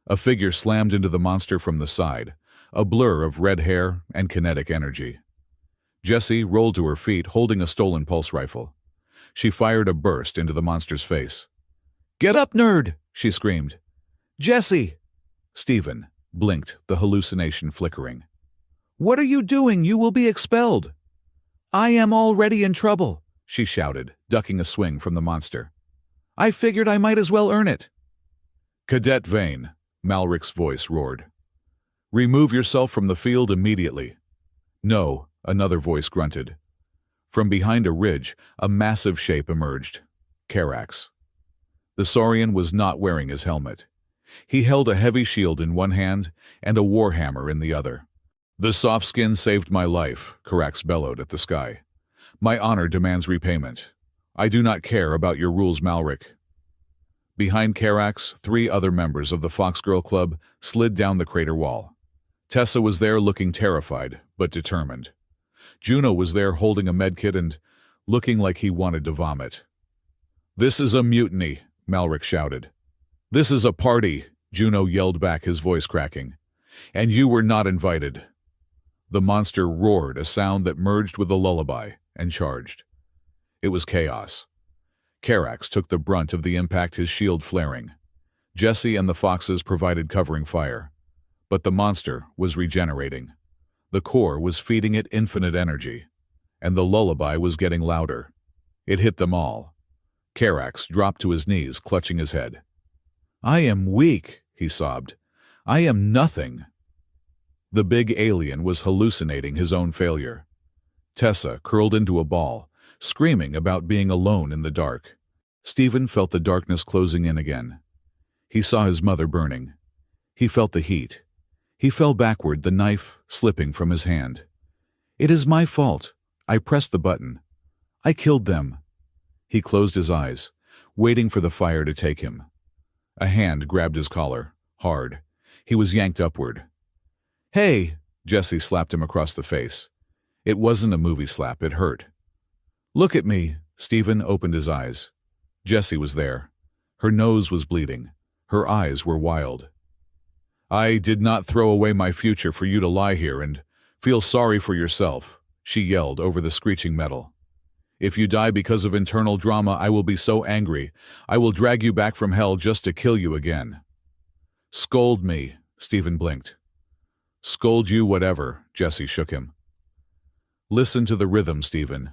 A figure slammed into the monster from the side, a blur of red hair and kinetic energy. Jessie rolled to her feet, holding a stolen pulse rifle. She fired a burst into the monster's face. "Get up, nerd!" she screamed. "Jessie!" Stephen blinked, the hallucination flickering. "What are you doing? You will be expelled!" "I am already in trouble," she shouted, ducking a swing from the monster. "I figured I might as well earn it." "Cadet Vane," Malric's voice roared. "Remove yourself from the field immediately." "No," another voice grunted. From behind a ridge, a massive shape emerged. Carax. The Saurian was not wearing his helmet. He held a heavy shield in one hand and a warhammer in the other. "The soft skin saved my life," Carax bellowed at the sky. "My honor demands repayment. I do not care about your rules, Malric." Behind Carax, 3 other members of the Foxgirl Club slid down the crater wall. Tessa was there looking terrified, but determined. Juno was there holding a medkit and looking like he wanted to vomit. "This is a mutiny," Malric shouted. "This is a party," Juno yelled back, his voice cracking. "And you were not invited." The monster roared, a sound that merged with a lullaby, and charged. It was chaos. Carax took the brunt of the impact, his shield flaring. Jessie and the foxes provided covering fire. But the monster was regenerating. The core was feeding it infinite energy. And the lullaby was getting louder. It hit them all. Carax dropped to his knees, clutching his head. "I am weak," he sobbed. "I am nothing." The big alien was hallucinating his own failure. Tessa curled into a ball, screaming about being alone in the dark. Stephen felt the darkness closing in again. He saw his mother burning. He felt the heat. He fell backward, the knife slipping from his hand. "It is my fault. I pressed the button. I killed them." He closed his eyes, waiting for the fire to take him. A hand grabbed his collar, hard. He was yanked upward. "Hey!" Jessie slapped him across the face. It wasn't a movie slap, it hurt. "Look at me." Stephen opened his eyes. Jessie was there. Her nose was bleeding. Her eyes were wild. I did not throw away my future for you to lie here and feel sorry for yourself, she yelled over the screeching metal. If you die because of internal drama, I will be so angry. I will drag you back from hell just to kill you again. Scold me, Stephen blinked. Scold you whatever, Jesse shook him. Listen to the rhythm, Stephen.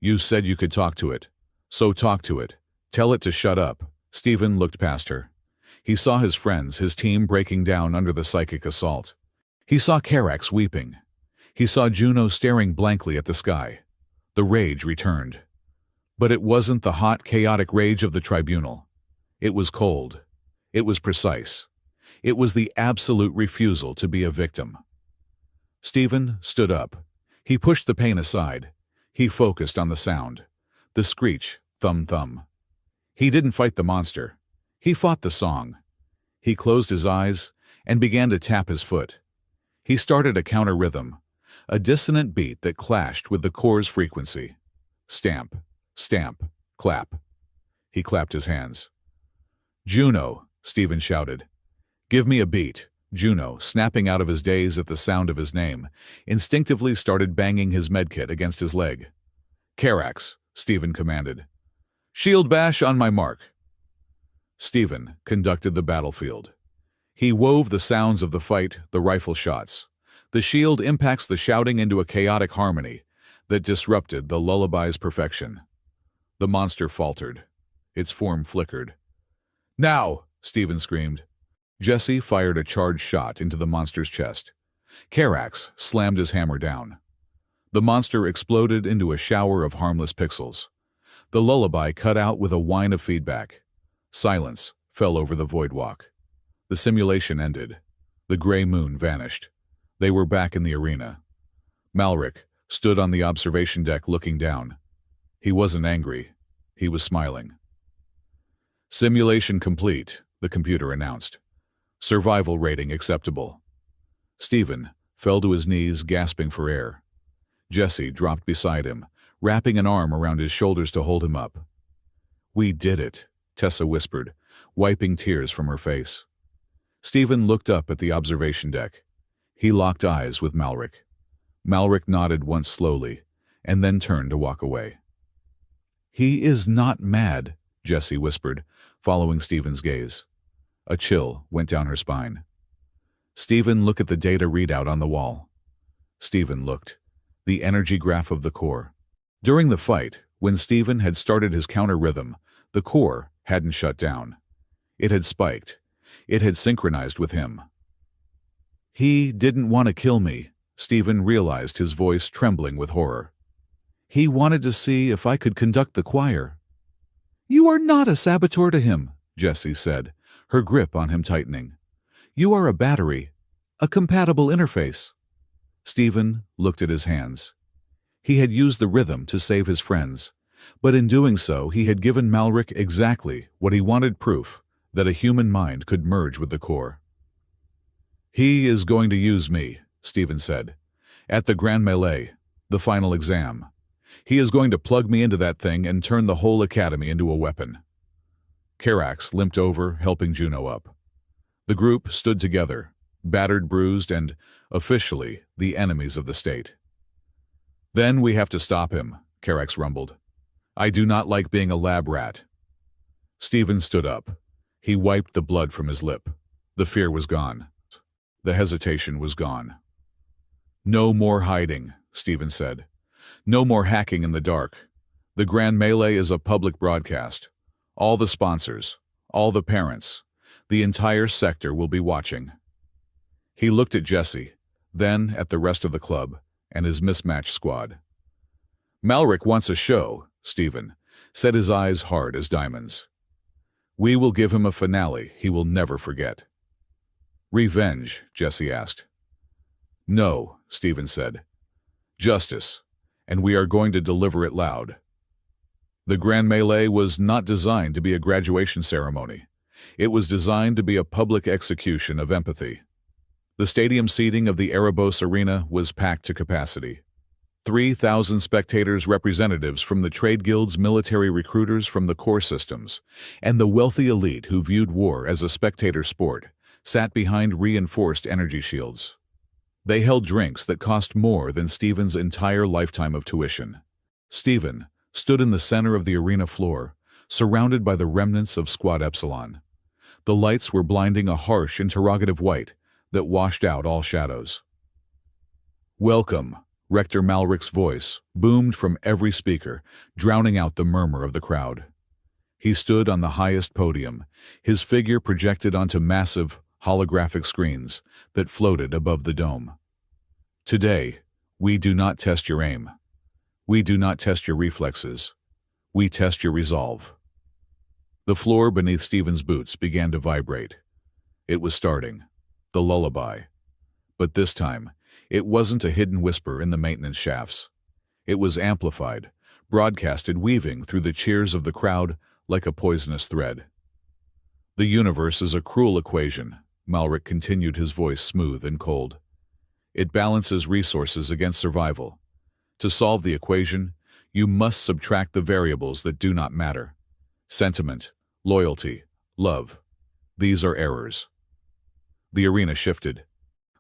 You said you could talk to it. So talk to it. Tell it to shut up. Stephen looked past her. He saw his friends, his team breaking down under the psychic assault. He saw Carax weeping. He saw Juno staring blankly at the sky. The rage returned. But it wasn't the hot, chaotic rage of the tribunal. It was cold. It was precise. It was the absolute refusal to be a victim. Stephen stood up. He pushed the pain aside. He focused on the sound. The screech, thum-thum. He didn't fight the monster. He fought the song. He closed his eyes and began to tap his foot. He started a counter-rhythm, a dissonant beat that clashed with the core's frequency. Stamp, stamp, clap. He clapped his hands. Juno, Stephen shouted. Give me a beat. Juno, snapping out of his daze at the sound of his name, instinctively started banging his medkit against his leg. Carax, Stephen commanded. Shield bash on my mark. Stephen conducted the battlefield. He wove the sounds of the fight, the rifle shots. The shield impacts the shouting into a chaotic harmony that disrupted the lullaby's perfection. The monster faltered. Its form flickered. Now! Stephen screamed. Jesse fired a charged shot into the monster's chest. Carax slammed his hammer down. The monster exploded into a shower of harmless pixels. The lullaby cut out with a whine of feedback. Silence fell over the void walk. The simulation ended. The gray moon vanished. They were back in the arena. Malric stood on the observation deck looking down. He wasn't angry. He was smiling. Simulation complete, the computer announced. Survival rating acceptable. Stephen fell to his knees, gasping for air. Jesse dropped beside him, wrapping an arm around his shoulders to hold him up. We did it, Tessa whispered, wiping tears from her face. Stephen looked up at the observation deck. He locked eyes with Malric. Malric nodded once slowly, and then turned to walk away. He is not mad, Jesse whispered, following Stephen's gaze. A chill went down her spine. Stephen looked at the data readout on the wall. Stephen looked. The energy graph of the core. During the fight, when Stephen had started his counter-rhythm, the core hadn't shut down. It had spiked. It had synchronized with him. He didn't want to kill me, Stephen realized, his voice trembling with horror. He wanted to see if I could conduct the choir. You are not a saboteur to him, Jessie said, her grip on him tightening. You are a battery, a compatible interface. Stephen looked at his hands. He had used the rhythm to save his friends, but in doing so he had given Malric exactly what he wanted: proof that a human mind could merge with the core. He is going to use me, Stephen said. At the Grand Melee, the final exam. He is going to plug me into that thing and turn the whole academy into a weapon. Carax limped over, helping Juno up. The group stood together, battered, bruised, and, officially, the enemies of the state. Then we have to stop him, Carax rumbled. I do not like being a lab rat. Stephen stood up. He wiped the blood from his lip. The fear was gone. The hesitation was gone. No more hiding, Stephen said. No more hacking in the dark. The Grand Melee is a public broadcast. All the sponsors, all the parents, the entire sector will be watching. He looked at Jesse, then at the rest of the club and his mismatched squad. Malric wants a show, Stephen, set his eyes hard as diamonds. We will give him a finale he will never forget. Revenge, Jesse asked. No, Stephen said. Justice, and we are going to deliver it loud. The Grand Melee was not designed to be a graduation ceremony. It was designed to be a public execution of empathy. The stadium seating of the Erebos Arena was packed to capacity. 3,000 spectators, representatives from the trade guilds, military recruiters from the core systems, and the wealthy elite who viewed war as a spectator sport, sat behind reinforced energy shields. They held drinks that cost more than Stephen's entire lifetime of tuition. Stephen stood in the center of the arena floor, surrounded by the remnants of Squad Epsilon. The lights were blinding a harsh, interrogative white that washed out all shadows. "Welcome," Rector Malric's voice boomed from every speaker, drowning out the murmur of the crowd. He stood on the highest podium, his figure projected onto massive, holographic screens that floated above the dome. "Today, we do not test your aim. We do not test your reflexes. We test your resolve." The floor beneath Stephen's boots began to vibrate. It was starting. The lullaby. But this time, it wasn't a hidden whisper in the maintenance shafts. It was amplified, broadcasted, weaving through the cheers of the crowd like a poisonous thread. "The universe is a cruel equation," Malric continued, his voice smooth and cold. "It balances resources against survival. To solve the equation, you must subtract the variables that do not matter. Sentiment, loyalty, love. These are errors." The arena shifted.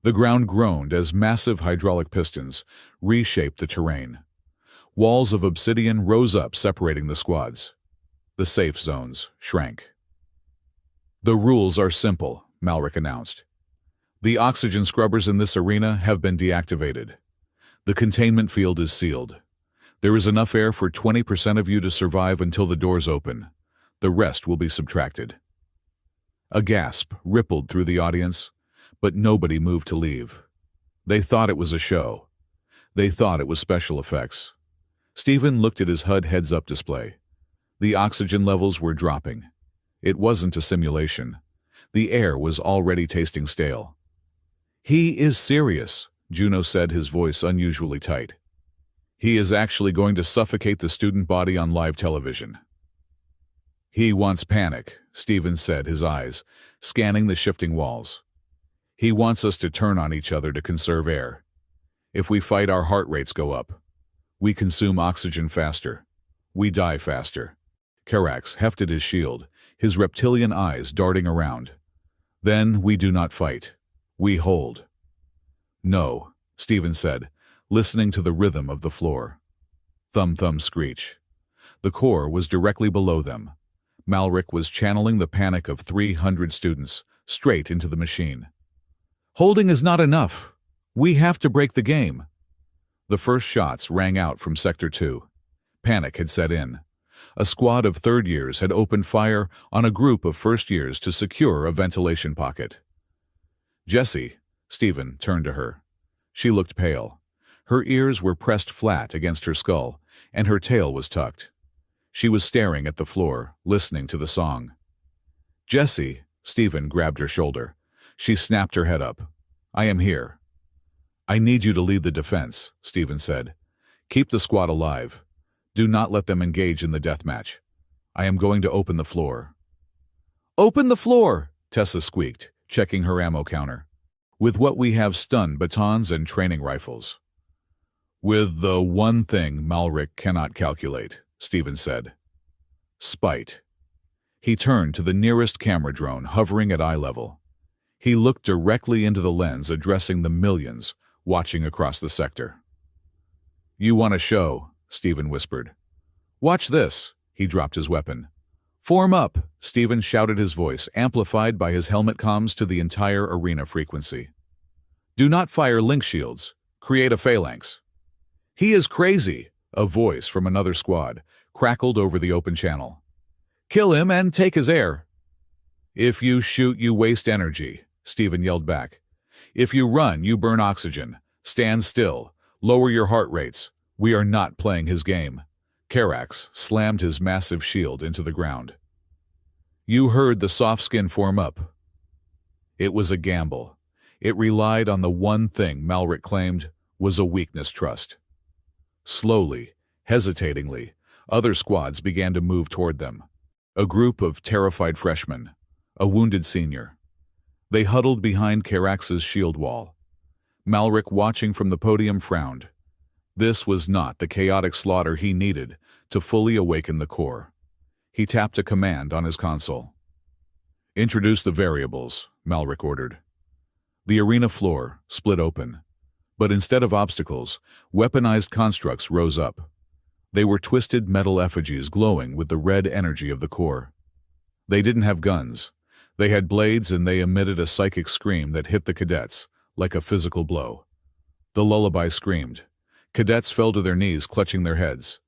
The ground groaned as massive hydraulic pistons reshaped the terrain. Walls of obsidian rose up, separating the squads. The safe zones shrank. "The rules are simple," Malric announced. "The oxygen scrubbers in this arena have been deactivated. The containment field is sealed. There is enough air for 20% of you to survive until the doors open. The rest will be subtracted." A gasp rippled through the audience, but nobody moved to leave. They thought it was a show. They thought it was special effects. Stephen looked at his HUD heads-up display. The oxygen levels were dropping. It wasn't a simulation. The air was already tasting stale. "He is serious," Juno said, his voice unusually tight. "He is actually going to suffocate the student body on live television." "He wants panic," Stephen said, his eyes scanning the shifting walls. "He wants us to turn on each other to conserve air. If we fight, our heart rates go up. We consume oxygen faster. We die faster." Carax hefted his shield, his reptilian eyes darting around. "Then we do not fight. We hold." "No," Stephen said, listening to the rhythm of the floor. Thump-thump screech. The core was directly below them. Malric was channeling the panic of 300 students straight into the machine. "Holding is not enough. We have to break the game." The first shots rang out from Sector 2. Panic had set in. A squad of third years had opened fire on a group of first years to secure a ventilation pocket. "Jessie," Stephen turned to her. She looked pale. Her ears were pressed flat against her skull, and her tail was tucked. She was staring at the floor, listening to the song. "Jessie," Stephen grabbed her shoulder. She snapped her head up. "I am here." "I need you to lead the defense," Stephen said. "Keep the squad alive. Do not let them engage in the deathmatch. I am going to open the floor." "Open the floor," Tessa squeaked, checking her ammo counter. "With what we have, stun batons and training rifles." "With the one thing Malric cannot calculate," Stephen said. "Spite." He turned to the nearest camera drone hovering at eye level. He looked directly into the lens, addressing the millions watching across the sector. "You want a show," Stephen whispered. "Watch this." He dropped his weapon. "Form up," Stephen shouted, his voice amplified by his helmet comms to the entire arena frequency. "Do not fire link shields. Create a phalanx." "He is crazy," a voice from another squad crackled over the open channel. "Kill him and take his air." "If you shoot, you waste energy," Stephen yelled back. "If you run, you burn oxygen. Stand still. Lower your heart rates. We are not playing his game." Carax slammed his massive shield into the ground. "You heard the soft skin form up." It was a gamble. It relied on the one thing Malric claimed was a weakness: trust. Slowly, hesitatingly, other squads began to move toward them. A group of terrified freshmen, a wounded senior. They huddled behind Carax's shield wall. Malric, watching from the podium, frowned. This was not the chaotic slaughter he needed to fully awaken the core. He tapped a command on his console. "Introduce the variables," Malric ordered. The arena floor split open, but instead of obstacles, weaponized constructs rose up. They were twisted metal effigies glowing with the red energy of the core. They didn't have guns. They had blades, and they emitted a psychic scream that hit the cadets like a physical blow. The lullaby screamed. Cadets fell to their knees, clutching their heads.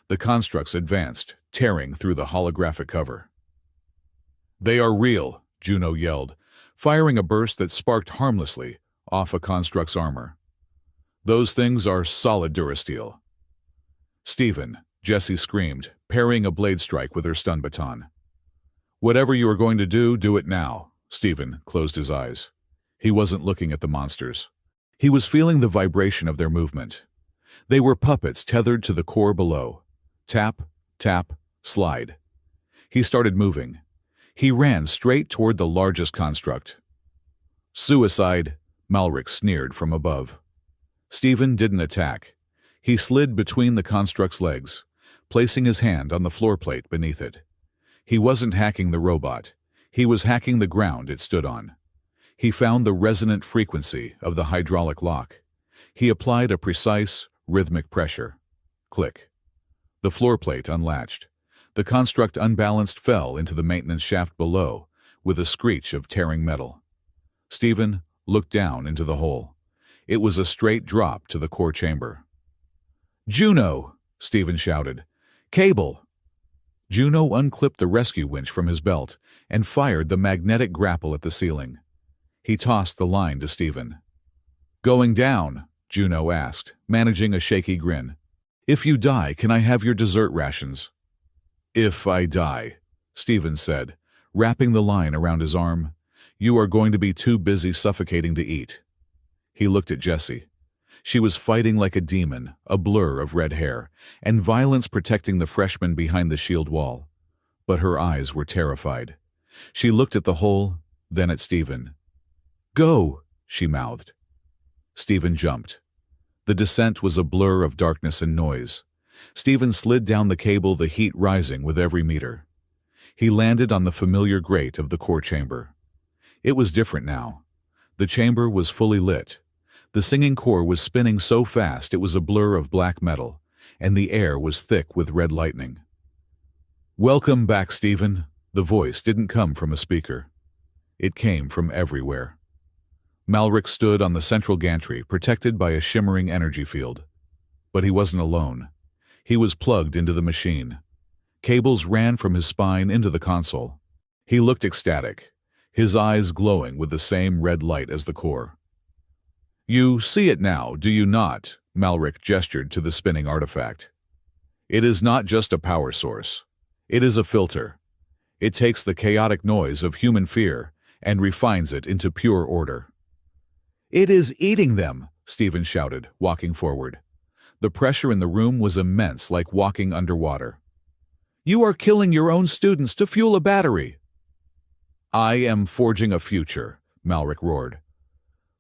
The constructs advanced, tearing through the holographic cover. "They are real," Juno yelled, firing a burst that sparked harmlessly off a construct's armor. "Those things are solid durasteel." "Stephen," Jessie screamed, parrying a blade strike with her stun baton. "Whatever you are going to do, do it now." Stephen closed his eyes. He wasn't looking at the monsters. He was feeling the vibration of their movement. They were puppets tethered to the core below. Tap, tap, slide. He started moving. He ran straight toward the largest construct. "Suicide," Malric sneered from above. Stephen didn't attack. He slid between the construct's legs, placing his hand on the floor plate beneath it. He wasn't hacking the robot. He was hacking the ground it stood on. He found the resonant frequency of the hydraulic lock. He applied a precise, rhythmic pressure. Click. The floor plate unlatched. The construct, unbalanced, fell into the maintenance shaft below with a screech of tearing metal. Stephen looked down into the hole. It was a straight drop to the core chamber. "Juno!" Stephen shouted. "Cable!" Juno unclipped the rescue winch from his belt and fired the magnetic grapple at the ceiling. He tossed the line to Stephen. "Going down?" Juno asked, managing a shaky grin. "If you die, can I have your dessert rations?" "If I die," Stephen said, wrapping the line around his arm. "You are going to be too busy suffocating to eat." He looked at Jessie. She was fighting like a demon, a blur of red hair, and violence protecting the freshman behind the shield wall. But her eyes were terrified. She looked at the hole, then at Stephen. "Go," she mouthed. Stephen jumped. The descent was a blur of darkness and noise. Stephen slid down the cable, the heat rising with every meter. He landed on the familiar grate of the core chamber. It was different now. The chamber was fully lit. The singing core was spinning so fast it was a blur of black metal, and the air was thick with red lightning. "Welcome back, Stephen." The voice didn't come from a speaker. It came from everywhere. Malric stood on the central gantry, protected by a shimmering energy field. But he wasn't alone. He was plugged into the machine. Cables ran from his spine into the console. He looked ecstatic, his eyes glowing with the same red light as the core. "You see it now, do you not?" Malric gestured to the spinning artifact. "It is not just a power source. It is a filter. It takes the chaotic noise of human fear and refines it into pure order." "It is eating them," Stephen shouted, walking forward. The pressure in the room was immense, like walking underwater. "You are killing your own students to fuel a battery." "I am forging a future," Malric roared.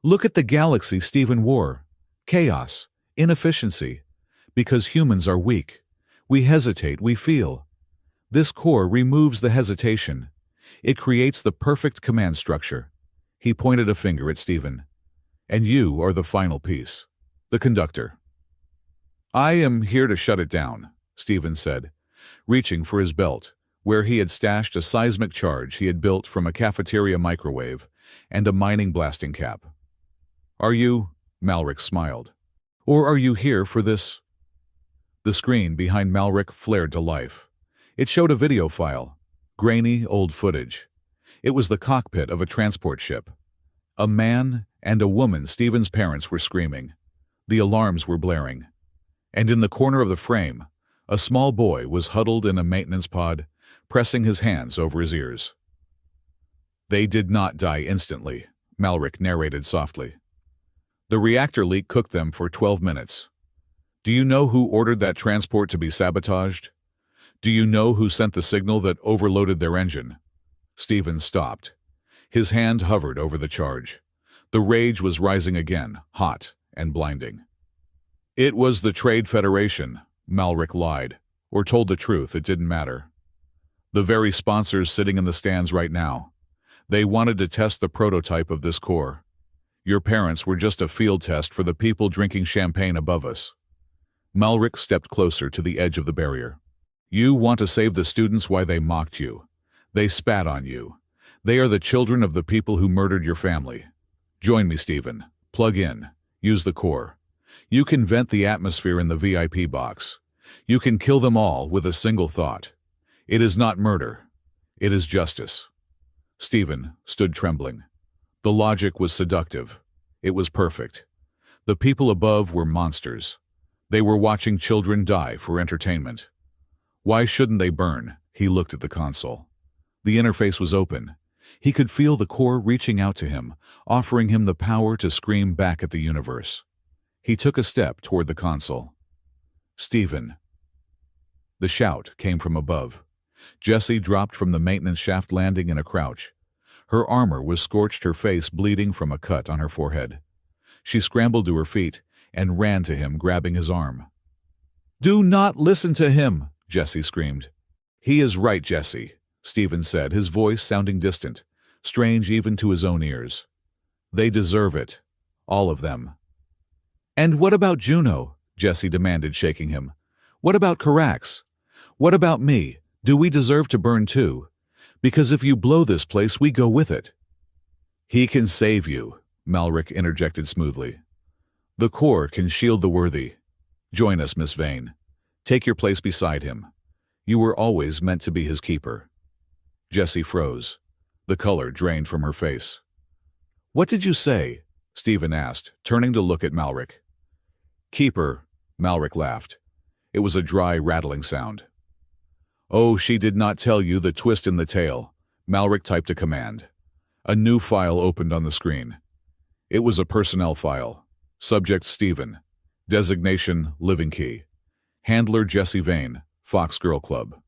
"Look at the galaxy Stephen wore. Chaos, inefficiency. Because humans are weak. We hesitate, we feel. This core removes the hesitation. It creates the perfect command structure." He pointed a finger at Stephen. "And you are the final piece. The conductor." "I am here to shut it down," Stephen said, reaching for his belt, where he had stashed a seismic charge he had built from a cafeteria microwave and a mining blasting cap. "Are you?" Malric smiled. "Or are you here for this?" The screen behind Malric flared to life. It showed a video file, grainy old footage. It was the cockpit of a transport ship. A man and a woman, Stephen's parents, were screaming. The alarms were blaring. And in the corner of the frame, a small boy was huddled in a maintenance pod, pressing his hands over his ears. "They did not die instantly," Malric narrated softly. "The reactor leak cooked them for 12 minutes. Do you know who ordered that transport to be sabotaged? Do you know who sent the signal that overloaded their engine?" Stephen stopped. His hand hovered over the charge. The rage was rising again, hot and blinding. "It was the Trade Federation," Malric lied, or told the truth, it didn't matter. "The very sponsors sitting in the stands right now. They wanted to test the prototype of this core. Your parents were just a field test for the people drinking champagne above us. Malric stepped closer to the edge of the barrier. You want to save the students while they mocked you. They spat on you. They are the children of the people who murdered your family. Join me, Stephen. Plug in. Use the core. You can vent the atmosphere in the VIP box. You can kill them all with a single thought. It is not murder. It is justice. Stephen stood trembling. The logic was seductive. It was perfect. The people above were monsters. They were watching children die for entertainment. Why shouldn't they burn? He looked at the console. The interface was open. He could feel the core reaching out to him, offering him the power to scream back at the universe. He took a step toward the console. Stephen. The shout came from above. Jessie dropped from the maintenance shaft, landing in a crouch. Her armor was scorched, her face bleeding from a cut on her forehead. She scrambled to her feet and ran to him, grabbing his arm. "Do not listen to him!" Jessie screamed. "He is right, Jessie," Stephen said, his voice sounding distant, strange even to his own ears. "They deserve it. All of them." "And what about Juno?" Jessie demanded, shaking him. "What about Carax? What about me? Do we deserve to burn too? Because if you blow this place, we go with it." "He can save you," Malric interjected smoothly. "The core can shield the worthy. Join us, Miss Vane. Take your place beside him. You were always meant to be his keeper." Jessie froze. The color drained from her face. "What did you say?" Stephen asked, turning to look at Malric. "Keeper," Malric laughed. It was a dry, rattling sound. "Oh, she did not tell you the twist in the tale." Malric typed a command. A new file opened on the screen. It was a personnel file. Subject Stephen. Designation Living Key. Handler Jessie Vane, Fox Girl Club.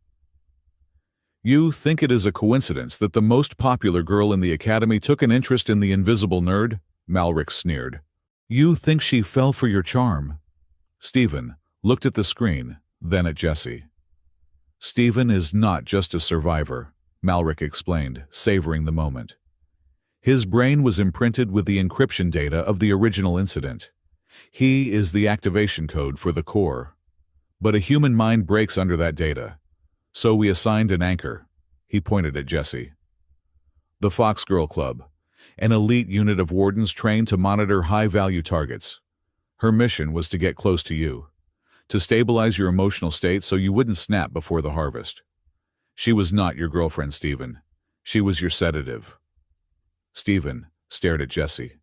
"You think it is a coincidence that the most popular girl in the academy took an interest in the invisible nerd?" Malric sneered. "You think she fell for your charm?" Stephen looked at the screen, then at Jessie. "Stephen is not just a survivor," Malric explained, savoring the moment. "His brain was imprinted with the encryption data of the original incident. He is the activation code for the core. But a human mind breaks under that data. So we assigned an anchor." He pointed at Jessie. "The Fox Girl Club, an elite unit of wardens trained to monitor high-value targets. Her mission was to get close to you, to stabilize your emotional state so you wouldn't snap before the harvest. She was not your girlfriend, Stephen. She was your sedative." Stephen stared at Jessie.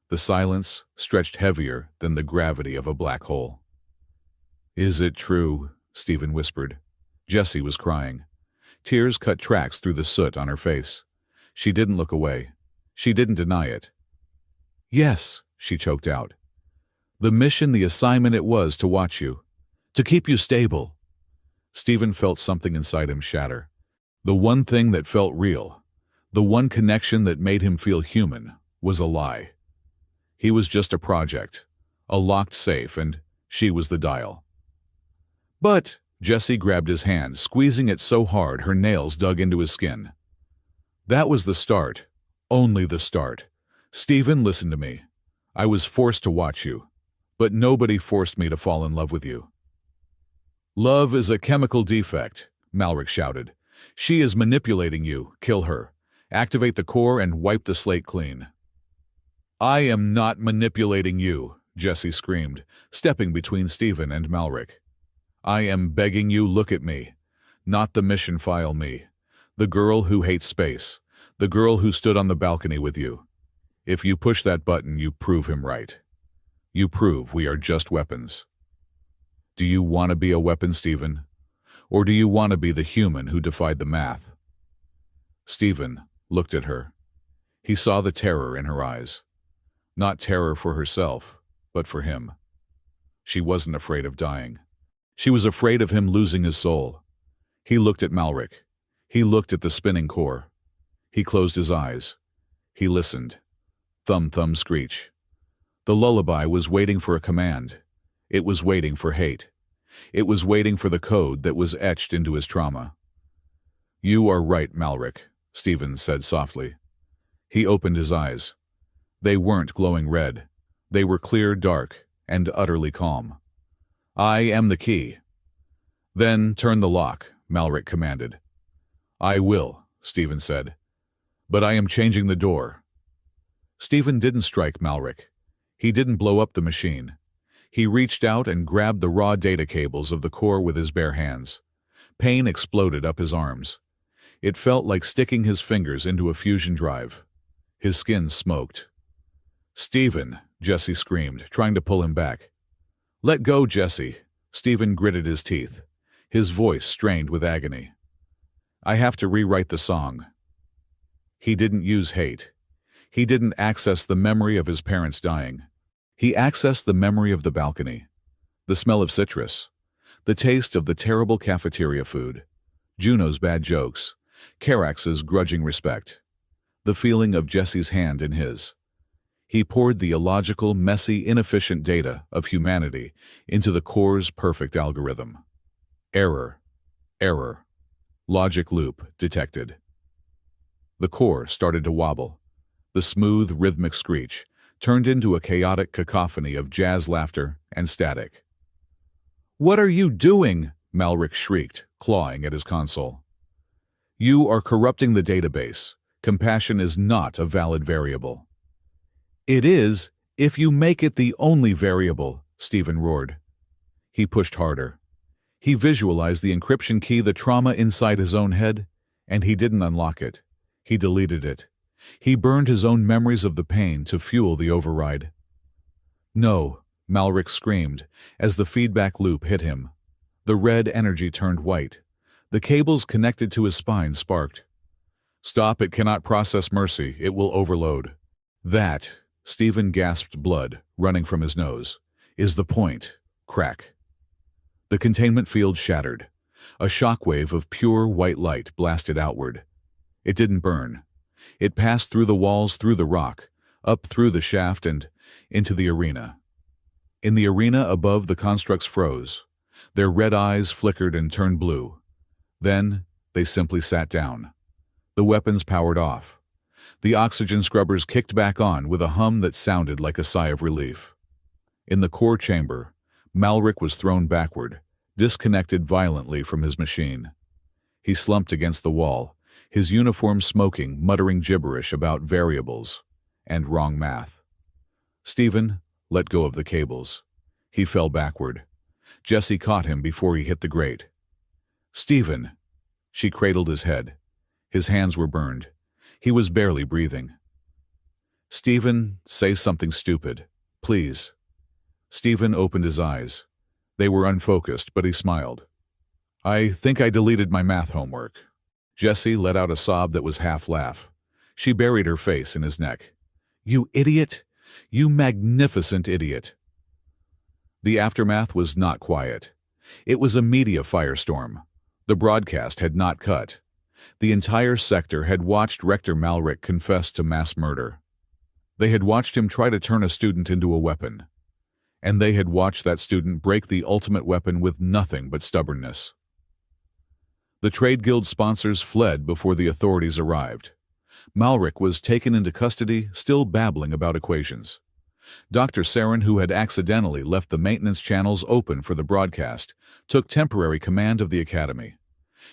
The silence stretched heavier than the gravity of a black hole. "Is it true?" Stephen whispered. Jessie was crying. Tears cut tracks through the soot on her face. She didn't look away. She didn't deny it. "Yes," she choked out. "The mission, the assignment, it was to watch you. To keep you stable." Stephen felt something inside him shatter. The one thing that felt real, the one connection that made him feel human, was a lie. He was just a project, a locked safe, and she was the dial. "But," Jessie grabbed his hand, squeezing it so hard her nails dug into his skin. "That was the start. Only the start. Stephen, listen to me. I was forced to watch you, but nobody forced me to fall in love with you." "Love is a chemical defect," Malric shouted. "She is manipulating you. Kill her. Activate the core and wipe the slate clean." "I am not manipulating you," Jessie screamed, stepping between Stephen and Malric. "I am begging you, look at me. Not the mission file me. The girl who hates space. The girl who stood on the balcony with you. If you push that button, you prove him right. You prove we are just weapons. Do you want to be a weapon, Stephen? Or do you want to be the human who defied the math?" Stephen looked at her. He saw the terror in her eyes. Not terror for herself, but for him. She wasn't afraid of dying. She was afraid of him losing his soul. He looked at Malric. He looked at the spinning core. He closed his eyes. He listened. Thumb, thumb, screech. The lullaby was waiting for a command. It was waiting for hate. It was waiting for the code that was etched into his trauma. "You are right, Malric," Stephen said softly. He opened his eyes. They weren't glowing red. They were clear, dark, and utterly calm. "I am the key." "Then turn the lock," Malric commanded. "I will," Stephen said. "But I am changing the door." Stephen didn't strike Malric. He didn't blow up the machine. He reached out and grabbed the raw data cables of the core with his bare hands. Pain exploded up his arms. It felt like sticking his fingers into a fusion drive. His skin smoked. "Stephen," Jesse screamed, trying to pull him back. "Let go, Jesse." Stephen gritted his teeth. His voice strained with agony. "I have to rewrite the song." He didn't use hate. He didn't access the memory of his parents dying. He accessed the memory of the balcony, the smell of citrus, the taste of the terrible cafeteria food, Juno's bad jokes, Carax's grudging respect, the feeling of Jesse's hand in his. He poured the illogical, messy, inefficient data of humanity into the core's perfect algorithm. Error. Error. Logic loop detected. The core started to wobble. The smooth, rhythmic screech turned into a chaotic cacophony of jazz laughter and static. "What are you doing?" Malric shrieked, clawing at his console. "You are corrupting the database. Compassion is not a valid variable." "It is, if you make it the only variable," Stephen roared. He pushed harder. He visualized the encryption key, the trauma inside his own head, and he didn't unlock it. He deleted it. He burned his own memories of the pain to fuel the override. "No," Malric screamed as the feedback loop hit him. The red energy turned white. The cables connected to his spine sparked. "Stop, it cannot process mercy. It will overload." "That," Stephen gasped, blood running from his nose, "is the point." Crack. The containment field shattered. A shockwave of pure white light blasted outward. It didn't burn. It passed through the walls, through the rock, up through the shaft and into the arena. In the arena above, the constructs froze. Their red eyes flickered and turned blue. Then they simply sat down. The weapons powered off. The oxygen scrubbers kicked back on with a hum that sounded like a sigh of relief. In the core chamber, Malric was thrown backward, disconnected violently from his machine. He slumped against the wall, his uniform smoking, muttering gibberish about variables and wrong math. Stephen let go of the cables. He fell backward. Jesse caught him before he hit the grate. "Stephen!" She cradled his head. His hands were burned. He was barely breathing. "Stephen, say something stupid. Please." Stephen opened his eyes. They were unfocused, but he smiled. "I think I deleted my math homework." Jessie let out a sob that was half laugh. She buried her face in his neck. "You idiot! You magnificent idiot!" The aftermath was not quiet. It was a media firestorm. The broadcast had not cut. The entire sector had watched Rector Malric confess to mass murder. They had watched him try to turn a student into a weapon. And they had watched that student break the ultimate weapon with nothing but stubbornness. The trade guild sponsors fled before the authorities arrived. Malric was taken into custody, still babbling about equations. Dr. Saren, who had accidentally left the maintenance channels open for the broadcast, took temporary command of the academy.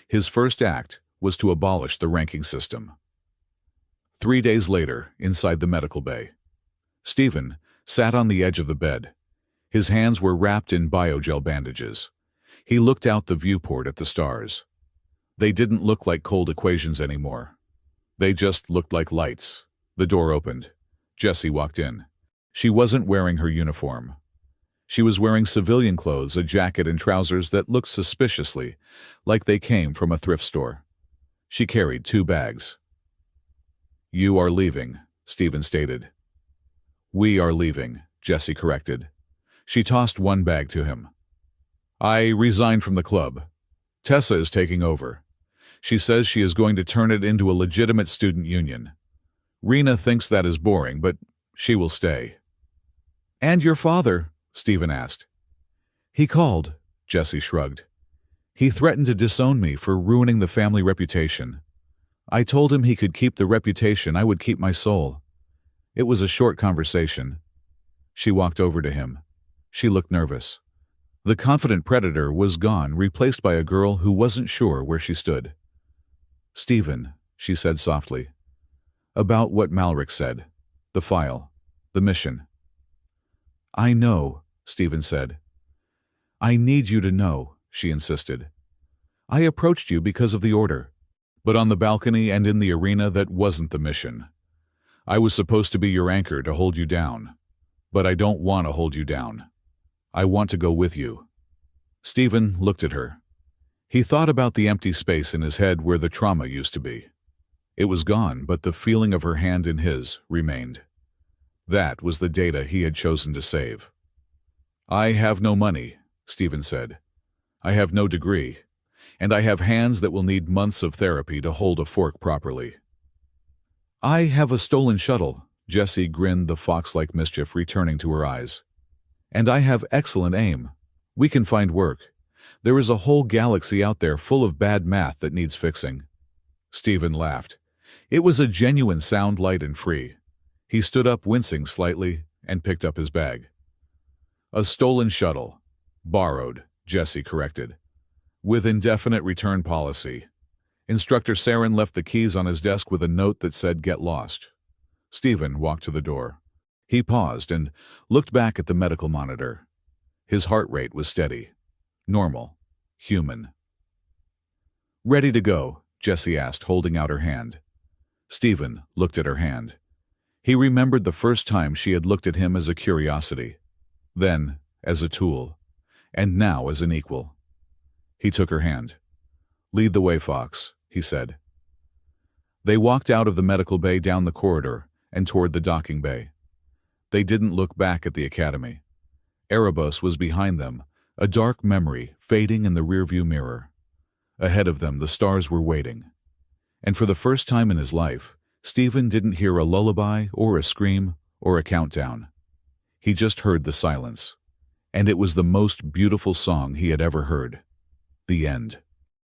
His first act was to abolish the ranking system. 3 days later, inside the medical bay, Stephen sat on the edge of the bed. His hands were wrapped in biogel bandages. He looked out the viewport at the stars. They didn't look like cold equations anymore. They just looked like lights. The door opened. Jessie walked in. She wasn't wearing her uniform. She was wearing civilian clothes, a jacket and trousers that looked suspiciously like they came from a thrift store. She carried 2 bags. "You are leaving," Stephen stated. "We are leaving," Jessie corrected. She tossed 1 bag to him. "I resigned from the club. Tessa is taking over. She says she is going to turn it into a legitimate student union. Rena thinks that is boring, but she will stay." "And your father?" Stephen asked. "He called," Jessie shrugged. "He threatened to disown me for ruining the family reputation. I told him he could keep the reputation, I would keep my soul. It was a short conversation. She walked over to him. She looked nervous. The confident predator was gone, replaced by a girl who wasn't sure where she stood. "Stephen," she said softly. "About what Malric said. The file. The mission." "I know," Stephen said. "I need you to know," she insisted. "I approached you because of the order. But on the balcony and in the arena, that wasn't the mission. I was supposed to be your anchor to hold you down. But I don't want to hold you down. I want to go with you." Stephen looked at her. He thought about the empty space in his head where the trauma used to be. It was gone, but the feeling of her hand in his remained. That was the data he had chosen to save. "I have no money," Stephen said. "I have no degree. And I have hands that will need months of therapy to hold a fork properly." "I have a stolen shuttle," Jessie grinned, the fox-like mischief returning to her eyes. "And I have excellent aim. We can find work. There is a whole galaxy out there full of bad math that needs fixing." Stephen laughed. It was a genuine sound, light and free. He stood up, wincing slightly, and picked up his bag. "A stolen shuttle. Borrowed," Jessie corrected. "With indefinite return policy." Instructor Saren left the keys on his desk with a note that said, "Get lost." Stephen walked to the door. He paused and looked back at the medical monitor. His heart rate was steady. Normal. Human. "Ready to go?" Jessie asked, holding out her hand. Stephen looked at her hand. He remembered the first time she had looked at him as a curiosity, then as a tool, and now as an equal. He took her hand. "Lead the way, Fox," he said. They walked out of the medical bay, down the corridor, and toward the docking bay. They didn't look back at the academy. Erebos was behind them, a dark memory fading in the rearview mirror. Ahead of them, the stars were waiting. And for the first time in his life, Stephen didn't hear a lullaby or a scream or a countdown. He just heard the silence. And it was the most beautiful song he had ever heard. The end.